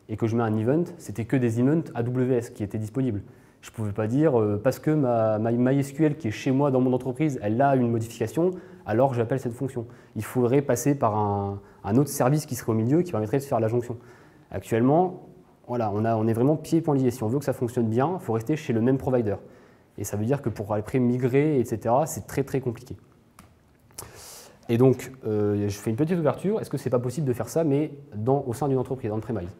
et que je mets un event, c'était que des events AWS qui étaient disponibles. Je ne pouvais pas dire, parce que ma MySQL qui est chez moi dans mon entreprise, elle a une modification, alors j'appelle cette fonction. Il faudrait passer par un autre service qui serait au milieu, qui permettrait de faire la jonction. Actuellement, voilà, on est vraiment pieds et poings liés. Si on veut que ça fonctionne bien, il faut rester chez le même provider. Et ça veut dire que pour après migrer, etc., c'est très très compliqué. Et donc, je fais une petite ouverture. Est-ce que ce n'est pas possible de faire ça, mais au sein d'une entreprise, on-premise?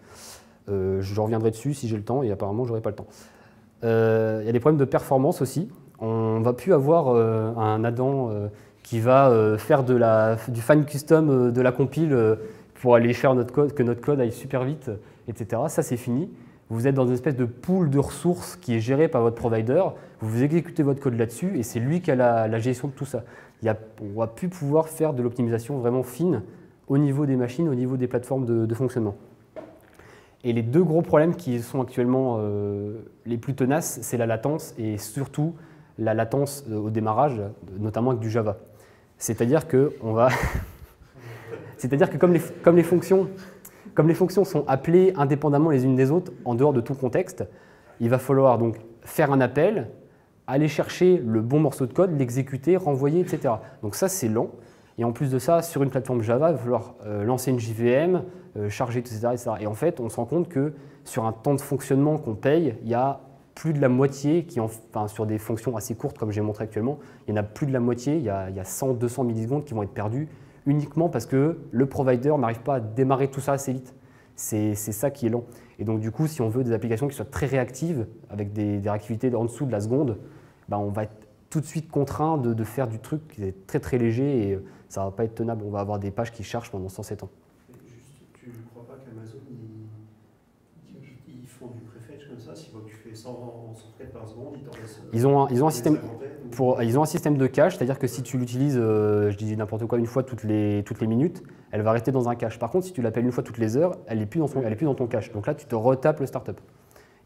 Je reviendrai dessus si j'ai le temps, et apparemment, je n'aurai pas le temps. Il y a des problèmes de performance aussi. On ne va plus avoir un Adam qui va faire du fine custom de la compile pour aller faire que notre code aille super vite, etc. Ça, c'est fini. Vous êtes dans une espèce de pool de ressources qui est gérée par votre provider. Vous exécutez votre code là-dessus et c'est lui qui a la gestion de tout ça. On ne va plus pouvoir faire de l'optimisation vraiment fine au niveau des machines, au niveau des plateformes de fonctionnement. Et les deux gros problèmes qui sont actuellement les plus tenaces, c'est la latence et surtout la latence au démarrage, notamment avec du Java. C'est-à-dire que comme les fonctions sont appelées indépendamment les unes des autres, en dehors de tout contexte, il va falloir donc faire un appel, aller chercher le bon morceau de code, l'exécuter, renvoyer, etc. Donc ça, c'est lent. Et en plus de ça, sur une plateforme Java, il va falloir lancer une JVM, charger, etc. Et en fait, on se rend compte que sur un temps de fonctionnement qu'on paye, il y a plus de la moitié, sur des fonctions assez courtes, comme j'ai montré actuellement, il y en a plus de la moitié, il y a 100-200 millisecondes qui vont être perdues uniquement parce que le provider n'arrive pas à démarrer tout ça assez vite. C'est ça qui est lent. Et donc du coup, si on veut des applications qui soient très réactives, avec des réactivités en dessous de la seconde, on va être tout de suite contraint de faire du truc qui est très très léger et ça ne va pas être tenable. On va avoir des pages qui chargent pendant 107 ans. Tu ne crois pas qu'Amazon, ils font du prefetch comme ça? S'ils voient que tu fais 100 requêtes par seconde, ils t'en laissent... Ils ont un système de cache, c'est-à-dire que si tu l'utilises, je dis n'importe quoi, une fois toutes les minutes, elle va rester dans un cache. Par contre, si tu l'appelles une fois toutes les heures, elle n'est plus dans ton cache. Donc là, tu te retapes le startup.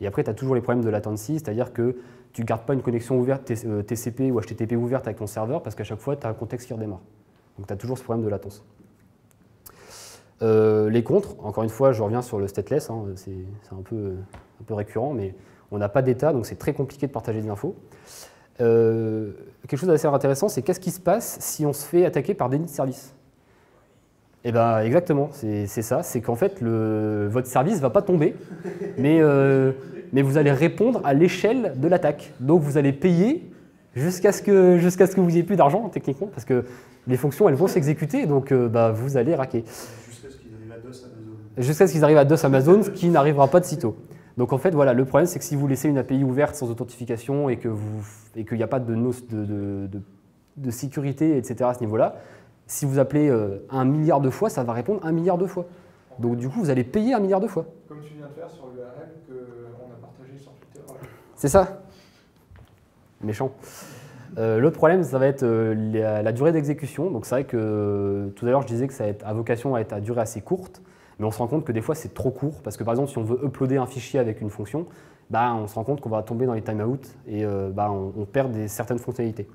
Et après, tu as toujours les problèmes de latency, c'est-à-dire que tu ne gardes pas une connexion ouverte TCP ou HTTP ouverte avec ton serveur parce qu'à chaque fois, tu as un contexte qui redémarre. Donc tu as toujours ce problème de latence. Les contres, encore une fois, je reviens sur le stateless, c'est un peu récurrent, mais on n'a pas d'état, donc c'est très compliqué de partager des infos. Quelque chose d'assez intéressant, c'est qu'est-ce qui se passe si on se fait attaquer par déni de service? Eh bien, exactement, c'est ça, c'est qu'en fait, votre service ne va pas tomber, mais vous allez répondre à l'échelle de l'attaque. Donc, vous allez payer jusqu'à ce que vous n'ayez plus d'argent, techniquement, parce que les fonctions, elles vont s'exécuter, donc vous allez raquer. Jusqu'à ce qu'ils arrivent à DOS Amazon. Jusqu'à ce qu'ils arrivent à DOS Amazon, ce qui n'arrivera pas de sitôt. Donc, en fait, voilà, le problème, c'est que si vous laissez une API ouverte sans authentification et qu'il n'y a pas de sécurité, etc. à ce niveau-là, si vous appelez 1 milliard de fois, ça va répondre 1 milliard de fois. Donc du coup, vous allez payer 1 milliard de fois. Comme tu viens de faire sur l'URL qu'on a partagé sur Twitter. C'est ça. Méchant. L'autre problème, ça va être la durée d'exécution. Donc c'est vrai que tout à l'heure, je disais que ça a vocation à être à durée assez courte, mais on se rend compte que des fois, c'est trop court. Parce que par exemple, si on veut uploader un fichier avec une fonction, on se rend compte qu'on va tomber dans les timeouts et on perd certaines fonctionnalités.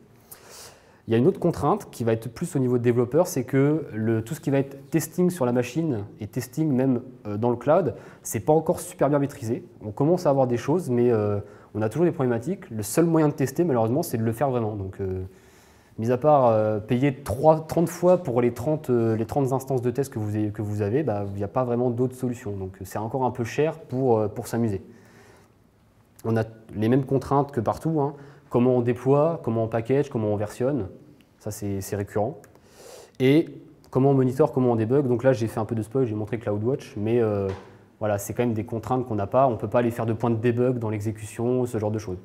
Il y a une autre contrainte qui va être plus au niveau de développeur, c'est que tout ce qui va être testing sur la machine et testing même dans le cloud, c'est pas encore super bien maîtrisé. On commence à avoir des choses, mais on a toujours des problématiques. Le seul moyen de tester, malheureusement, c'est de le faire vraiment. Donc, mis à part payer 30 fois pour les 30 instances de test que vous avez, bah, il n'y a pas vraiment d'autres solutions. Donc, c'est encore un peu cher pour s'amuser. On a les mêmes contraintes que partout, hein. Comment on déploie, comment on package, comment on versionne, ça c'est récurrent. Et comment on monitor, comment on débug. Donc là, j'ai fait un peu de spoil, j'ai montré CloudWatch, mais voilà, c'est quand même des contraintes qu'on n'a pas. On ne peut pas aller faire de points de debug dans l'exécution, ce genre de choses.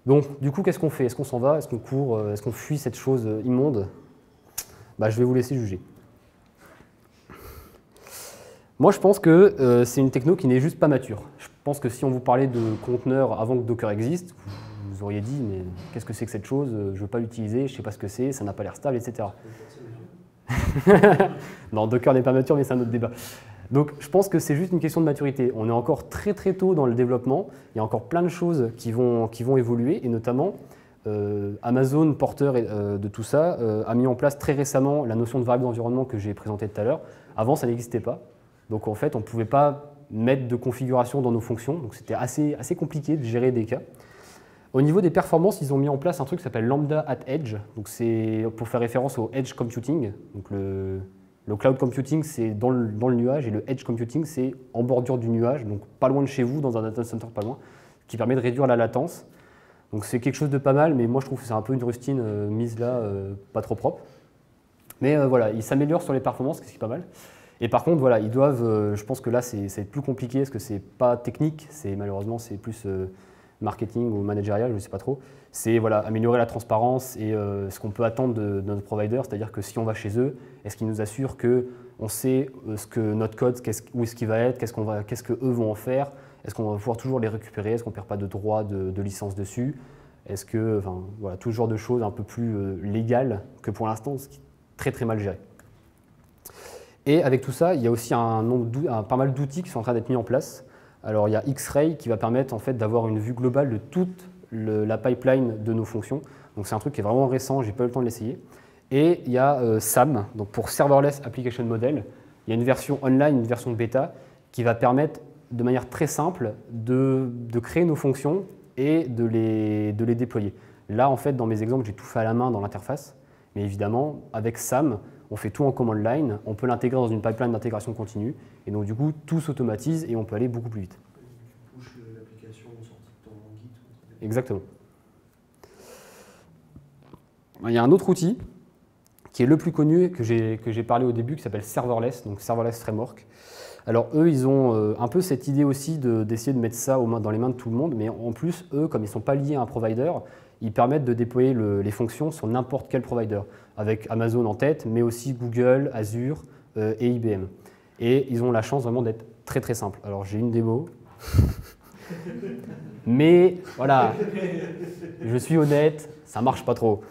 Donc, du coup, qu'est-ce qu'on fait? Est-ce qu'on s'en va? Est-ce qu'on court? Est-ce qu'on fuit cette chose immonde? Bah, je vais vous laisser juger. Moi, je pense que c'est une techno qui n'est juste pas mature. Je pense que si on vous parlait de conteneurs avant que Docker existe, vous auriez dit, mais qu'est-ce que c'est que cette chose? Je ne veux pas l'utiliser, je ne sais pas ce que c'est, ça n'a pas l'air stable, etc. Non, Docker n'est pas mature, mais c'est un autre débat. Donc, je pense que c'est juste une question de maturité. On est encore très très tôt dans le développement. Il y a encore plein de choses qui vont évoluer, et notamment, Amazon, porteur de tout ça, a mis en place très récemment la notion de variable d'environnement que j'ai présentée tout à l'heure. Avant, ça n'existait pas. Donc, en fait, on ne pouvait pas mettre de configuration dans nos fonctions. Donc, c'était assez compliqué de gérer des cas. Au niveau des performances, ils ont mis en place un truc qui s'appelle Lambda at Edge. Donc, c'est pour faire référence au Edge Computing. Donc, le cloud computing, c'est dans le nuage, et le edge computing, c'est en bordure du nuage, donc pas loin de chez vous, dans un data center pas loin, qui permet de réduire la latence. Donc c'est quelque chose de pas mal, mais moi je trouve que c'est un peu une rustine mise là, pas trop propre. Mais voilà, ils s'améliorent sur les performances, ce qui est pas mal. Et par contre, voilà, ils doivent, je pense que là, ça va être plus compliqué, parce que c'est pas technique, malheureusement, c'est plus marketing ou managérial, je ne sais pas trop. C'est voilà, améliorer la transparence et ce qu'on peut attendre de notre provider, c'est-à-dire que si on va chez eux, est-ce qu'ils nous assurent qu'on sait ce que notre code, où est-ce qu'il va être, qu'est-ce qu'eux vont en faire, est-ce qu'on va pouvoir toujours les récupérer, est-ce qu'on ne perd pas de droits de licence dessus, est-ce que, enfin, voilà, tout ce genre de choses un peu plus légales que pour l'instant, ce qui est très très mal géré. Et avec tout ça, il y a aussi pas mal d'outils qui sont en train d'être mis en place. Alors il y a X-Ray qui va permettre en fait d'avoir une vue globale de toute la pipeline de nos fonctions. Donc c'est un truc qui est vraiment récent, j'ai pas eu le temps de l'essayer. Et il y a SAM, donc pour Serverless Application Model. Il y a une version online, une version bêta, qui va permettre de manière très simple de créer nos fonctions et de les déployer. Là, en fait, dans mes exemples, j'ai tout fait à la main dans l'interface. Mais évidemment, avec SAM, on fait tout en command line, on peut l'intégrer dans une pipeline d'intégration continue, et donc du coup, tout s'automatise et on peut aller beaucoup plus vite. Tu pushes l'application sortie de ton Git. Exactement. Il y a un autre outil qui est le plus connu, que j'ai parlé au début, qui s'appelle Serverless, donc Serverless Framework. Alors eux, ils ont un peu cette idée aussi d'essayer de mettre ça dans les mains de tout le monde, mais en plus, eux, comme ils ne sont pas liés à un provider, ils permettent de déployer les fonctions sur n'importe quel provider, avec Amazon en tête, mais aussi Google, Azure et IBM. Et ils ont la chance vraiment d'être très très simples. Alors j'ai une démo, mais voilà, je suis honnête, ça ne marche pas trop.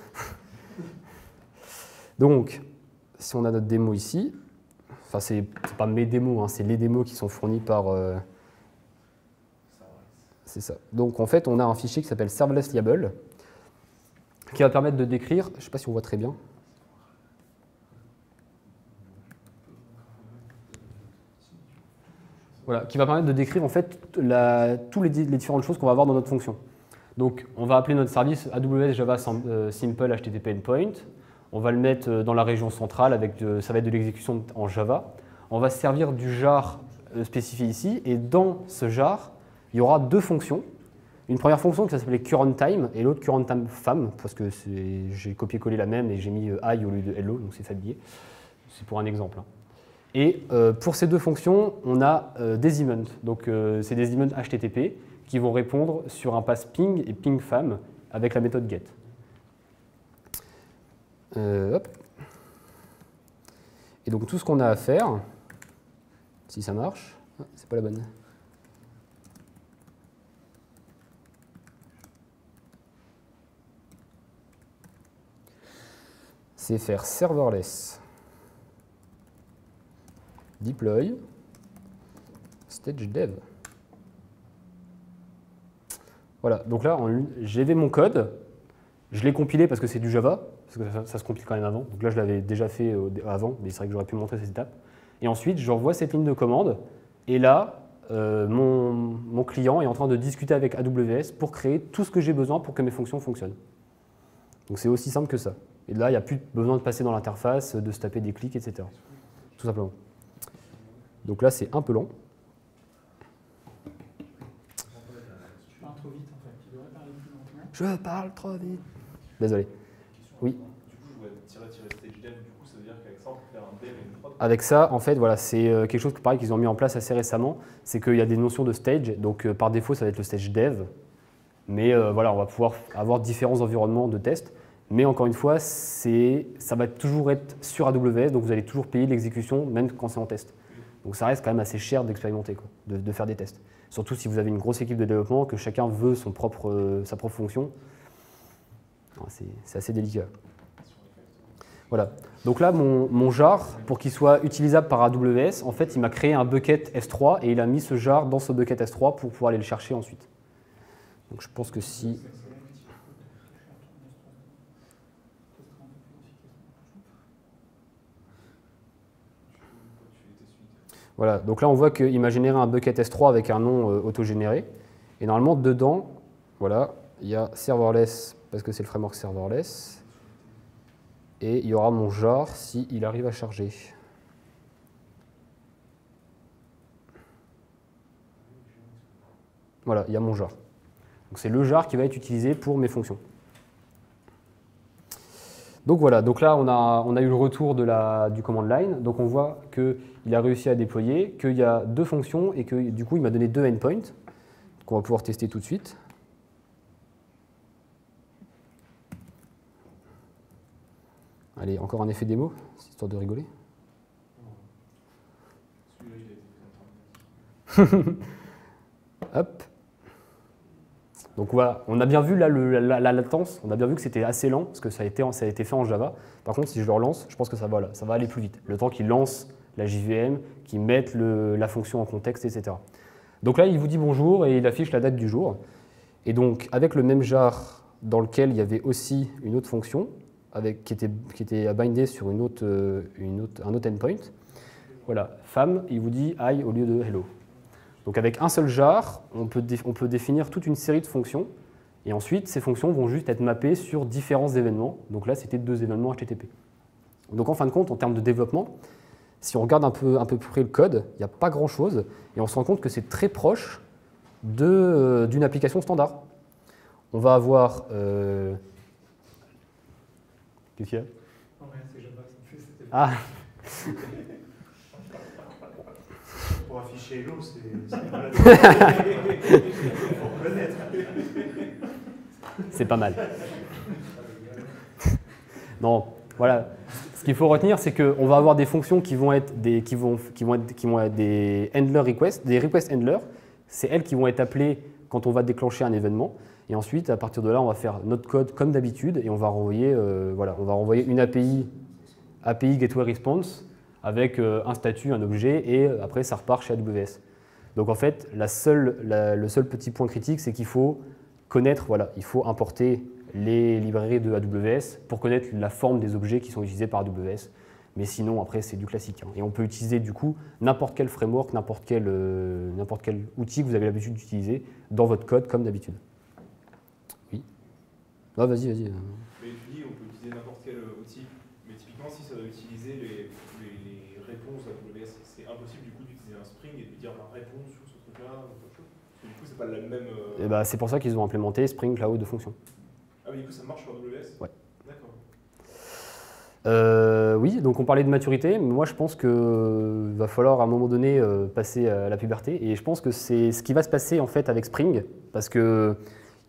Donc, si on a notre démo ici, enfin c'est pas mes démos, hein, c'est les démos qui sont fournies par... c'est ça. Donc en fait, on a un fichier qui s'appelle Serverless Liable, qui va permettre de décrire, je ne sais pas si on voit très bien. Voilà, qui va permettre de décrire en fait toutes les différentes choses qu'on va avoir dans notre fonction. Donc on va appeler notre service AWS Java Simple HTTP Endpoint. On va le mettre dans la région centrale, ça va être de l'exécution en Java. On va se servir du jar spécifié ici, et dans ce jar, il y aura deux fonctions. Une première fonction qui s'appelait currentTime et l'autre currentTime fam, parce que j'ai copié-collé la même et j'ai mis I au lieu de hello, donc c'est familier. C'est pour un exemple. Et pour ces deux fonctions, on a des events. Donc c'est des events HTTP qui vont répondre sur un pass ping et ping fam avec la méthode get. Hop. Et donc tout ce qu'on a à faire, si ça marche, c'est pas la bonne. C'est faire serverless deploy stage dev. Voilà, donc là, j'ai mon code. Je l'ai compilé parce que c'est du Java, parce que ça se compile quand même avant. Donc là, je l'avais déjà fait avant, mais c'est vrai que j'aurais pu montrer cette étape. Et ensuite, j'envoie cette ligne de commande. Et là, mon client est en train de discuter avec AWS pour créer tout ce que j'ai besoin pour que mes fonctions fonctionnent. Donc c'est aussi simple que ça. Et là, il n'y a plus besoin de passer dans l'interface, de se taper des clics, etc. Tout simplement. Donc là, c'est un peu long. Tu parles trop vite en fait, tu devrais parler plus lentement. Je parle trop vite. Désolé. Oui. Du coup, je vois stage dev, du coup, ça veut dire qu'avec ça, on peut faire un dev et une prod. Avec ça, en fait, voilà, c'est quelque chose que, pareil, qu'ils ont mis en place assez récemment. C'est qu'il y a des notions de stage. Donc, par défaut, ça va être le stage dev. Mais voilà, on va pouvoir avoir différents environnements de test. Mais encore une fois, ça va toujours être sur AWS. Donc, vous allez toujours payer l'exécution, même quand c'est en test. Donc, ça reste quand même assez cher d'expérimenter, de faire des tests. Surtout si vous avez une grosse équipe de développement, que chacun veut sa propre fonction. C'est assez délicat. Voilà. Donc là, mon jar, pour qu'il soit utilisable par AWS, en fait, il m'a créé un bucket S3 et il a mis ce jar dans ce bucket S3 pour pouvoir aller le chercher ensuite. Donc je pense que si... Voilà, donc là on voit qu'il m'a généré un bucket S3 avec un nom autogénéré. Et normalement, dedans, voilà, il y a serverless, parce que c'est le framework serverless. Et il y aura mon jar s'il arrive à charger. Voilà, il y a mon jar. Donc c'est le jar qui va être utilisé pour mes fonctions. Donc voilà, donc là on a eu le retour du command line. Donc on voit qu'il a réussi à déployer, qu'il y a 2 fonctions et que du coup il m'a donné 2 endpoints qu'on va pouvoir tester tout de suite. Allez, encore un effet démo, histoire de rigoler. Hop. Donc voilà, on a bien vu là la latence, on a bien vu que c'était assez lent parce que ça a été fait en Java. Par contre, si je le relance, je pense que ça va aller plus vite. Le temps qu'il lance la JVM, qu'il mette la fonction en contexte, etc. Donc là, il vous dit bonjour et il affiche la date du jour. Et donc, avec le même jar dans lequel il y avait aussi une autre fonction, qui était bindée sur un autre endpoint, voilà, femme, il vous dit hi au lieu de hello. Donc avec un seul jar, on peut définir toute une série de fonctions, et ensuite ces fonctions vont juste être mappées sur différents événements. Donc là, c'était 2 événements HTTP. Donc en fin de compte, en termes de développement, si on regarde un peu plus près le code, il n'y a pas grand-chose, et on se rend compte que c'est très proche d'une application standard. On va avoir... Qu'est-ce qu'il y a? Non, rien, c'est Java, ça me fait cette Ah. Pour afficher Hello, c'est mal. Faut reconnaître. C'est pas mal. Non, voilà. Ce qu'il faut retenir, c'est qu'on va avoir des fonctions qui vont être des handler requests, des request handlers. C'est elles qui vont être appelées quand on va déclencher un événement. Et ensuite, à partir de là, on va faire notre code comme d'habitude et on va renvoyer, une API Gateway Response avec un statut, un objet, et après, ça repart chez AWS. Donc en fait, le seul petit point critique, c'est qu'il faut connaître, voilà, il faut importer les librairies de AWS pour connaître la forme des objets qui sont utilisés par AWS. Mais sinon, après, c'est du classique. Et on peut utiliser du coup n'importe quel framework, n'importe quel outil que vous avez l'habitude d'utiliser dans votre code comme d'habitude. Oui. Ah, vas-y. Mais tu dis, on peut utiliser n'importe quel outil. Mais typiquement, si ça doit utiliser les réponses AWS, c'est impossible du coup d'utiliser un Spring et de lui dire réponse sur ce truc-là ou autre chose. Parce que du coup, c'est pas la même. Et bah, c'est pour ça qu'ils ont implémenté Spring Cloud de fonction. Ah, mais du coup, ça marche sur AWS? Ouais. D'accord. Oui, donc on parlait de maturité, mais moi je pense qu'il va falloir à un moment donné passer à la puberté, et je pense que c'est ce qui va se passer en fait avec Spring, parce qu'ils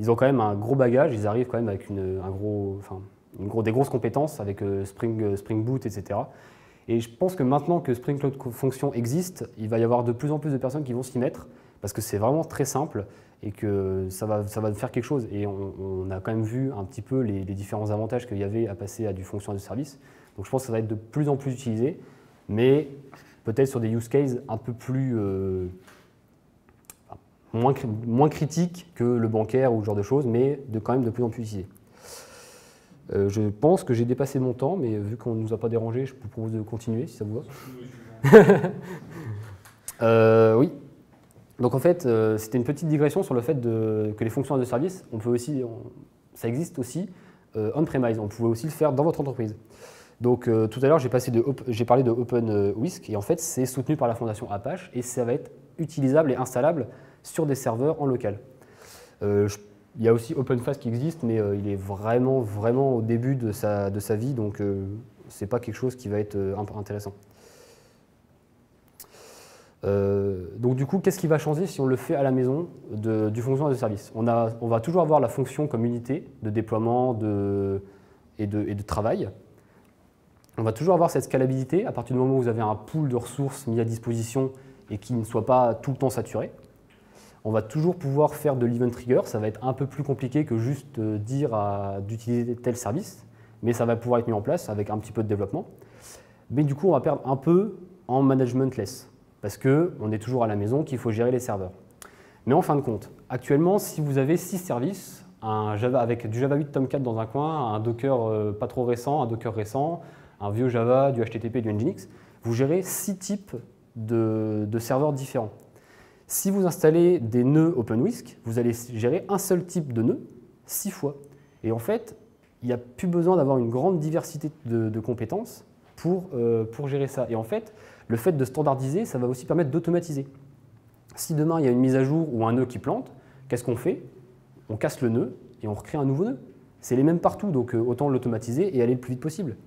ont quand même un gros bagage, ils arrivent quand même avec des grosses compétences avec Spring Boot, etc. Et je pense que maintenant que Spring Cloud Function existe, il va y avoir de plus en plus de personnes qui vont s'y mettre, parce que c'est vraiment très simple et que ça va faire quelque chose. Et on a quand même vu un petit peu les différents avantages qu'il y avait à passer à du fonction as a service. Donc je pense que ça va être de plus en plus utilisé, mais peut-être sur des use cases un peu plus moins critiques que le bancaire ou ce genre de choses, mais quand même de plus en plus utilisé. Je pense que j'ai dépassé mon temps, mais vu qu'on ne nous a pas dérangé, je vous propose de continuer si ça vous va. Oui. Donc en fait, c'était une petite digression sur le fait que les fonctions as a service, ça existe aussi on-premise. On pouvait aussi le faire dans votre entreprise. Donc tout à l'heure, j'ai parlé de OpenWhisk, et en fait, c'est soutenu par la fondation Apache, et ça va être utilisable et installable sur des serveurs en local. Il y a aussi OpenFast qui existe, mais il est vraiment au début de sa vie, donc ce n'est pas quelque chose qui va être intéressant. Donc du coup, qu'est-ce qui va changer si on le fait à la maison du fonction as a service? On va toujours avoir la fonction comme unité de déploiement et de travail. On va toujours avoir cette scalabilité à partir du moment où vous avez un pool de ressources mis à disposition et qui ne soit pas tout le temps saturé. On va toujours pouvoir faire de l'event trigger. Ça va être un peu plus compliqué que juste dire d'utiliser tel service, mais ça va pouvoir être mis en place avec un petit peu de développement. Mais du coup, on va perdre un peu en management-less, parce qu'on est toujours à la maison, qu'il faut gérer les serveurs. Mais en fin de compte, actuellement, si vous avez 6 services, avec du Java 8 Tomcat dans un coin, un Docker pas trop récent, un Docker récent, un vieux Java, du HTTP, du Nginx, vous gérez 6 types de serveurs différents. Si vous installez des nœuds OpenWhisk, vous allez gérer un seul type de nœud 6 fois. Et en fait, il n'y a plus besoin d'avoir une grande diversité de compétences pour gérer ça. Et en fait, le fait de standardiser, ça va aussi permettre d'automatiser. Si demain, il y a une mise à jour ou un nœud qui plante, qu'est-ce qu'on fait? On casse le nœud et on recrée un nouveau nœud. C'est les mêmes partout, donc autant l'automatiser et aller le plus vite possible.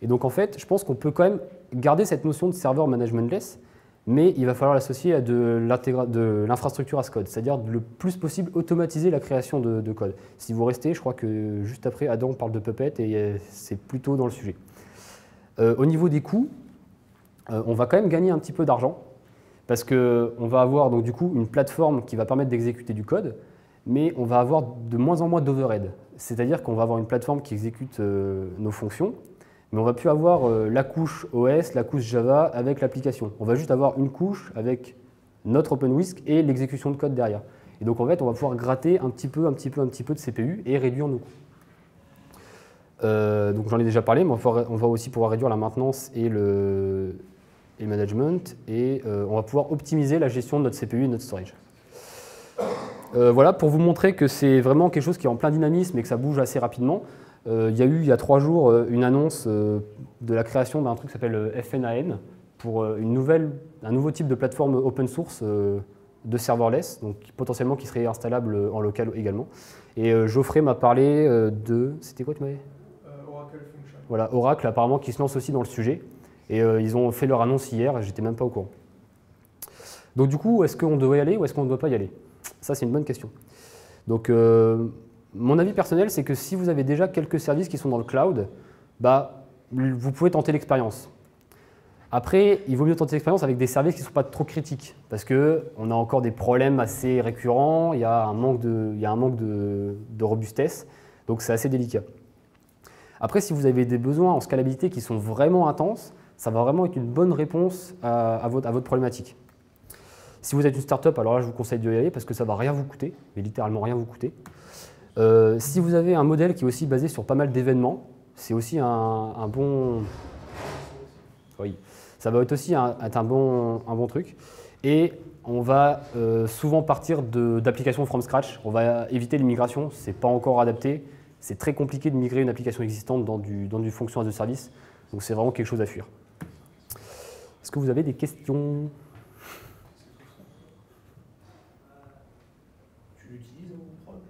Et donc en fait, je pense qu'on peut quand même garder cette notion de serveur managementless, mais il va falloir l'associer à de l'infrastructure as code, c'est-à-dire le plus possible automatiser la création de code. Si vous restez, je crois que juste après, Adam parle de Puppet et c'est plutôt dans le sujet. Au niveau des coûts, on va quand même gagner un petit peu d'argent, parce qu'on va avoir donc, du coup une plateforme qui va permettre d'exécuter du code, mais on va avoir de moins en moins d'overhead. C'est-à-dire qu'on va avoir une plateforme qui exécute nos fonctions, mais on ne va plus avoir la couche OS, la couche Java avec l'application. On va juste avoir une couche avec notre OpenWhisk et l'exécution de code derrière. Et donc en fait, on va pouvoir gratter un petit peu de CPU et réduire nos coûts. Donc j'en ai déjà parlé, mais on va aussi pouvoir réduire la maintenance et le management, et on va pouvoir optimiser la gestion de notre CPU et de notre storage. Voilà, pour vous montrer que c'est vraiment quelque chose qui est en plein dynamisme et que ça bouge assez rapidement. Il y a eu, il y a 3 jours, une annonce de la création d'un truc qui s'appelle FNAN pour un nouveau type de plateforme open source de serverless, donc potentiellement qui serait installable en local également. Et Geoffrey m'a parlé de... C'était quoi tu m'avais Oracle Function. Voilà, Oracle apparemment qui se lance aussi dans le sujet. Et ils ont fait leur annonce hier, j'étais même pas au courant. Donc du coup, est-ce qu'on doit y aller ou est-ce qu'on ne doit pas y aller? Ça, c'est une bonne question. Donc, mon avis personnel, c'est que si vous avez déjà quelques services qui sont dans le cloud, vous pouvez tenter l'expérience. Après, il vaut mieux tenter l'expérience avec des services qui ne sont pas trop critiques, parce qu'on a encore des problèmes assez récurrents, il y a un manque de robustesse, donc c'est assez délicat. Après, si vous avez des besoins en scalabilité qui sont vraiment intenses, ça va vraiment être une bonne réponse à votre problématique. Si vous êtes une startup, alors là, je vous conseille d'y aller parce que ça ne va rien vous coûter, mais littéralement rien vous coûter. Si vous avez un modèle qui est aussi basé sur pas mal d'événements, c'est aussi un bon... Oui, ça va être aussi un bon truc. Et on va souvent partir d'applications from scratch. On va éviter l'immigration, ce n'est pas encore adapté. C'est très compliqué de migrer une application existante dans du fonction as a service. Donc c'est vraiment quelque chose à fuir. Est-ce que vous avez des questions? Tu l'utilises en prod?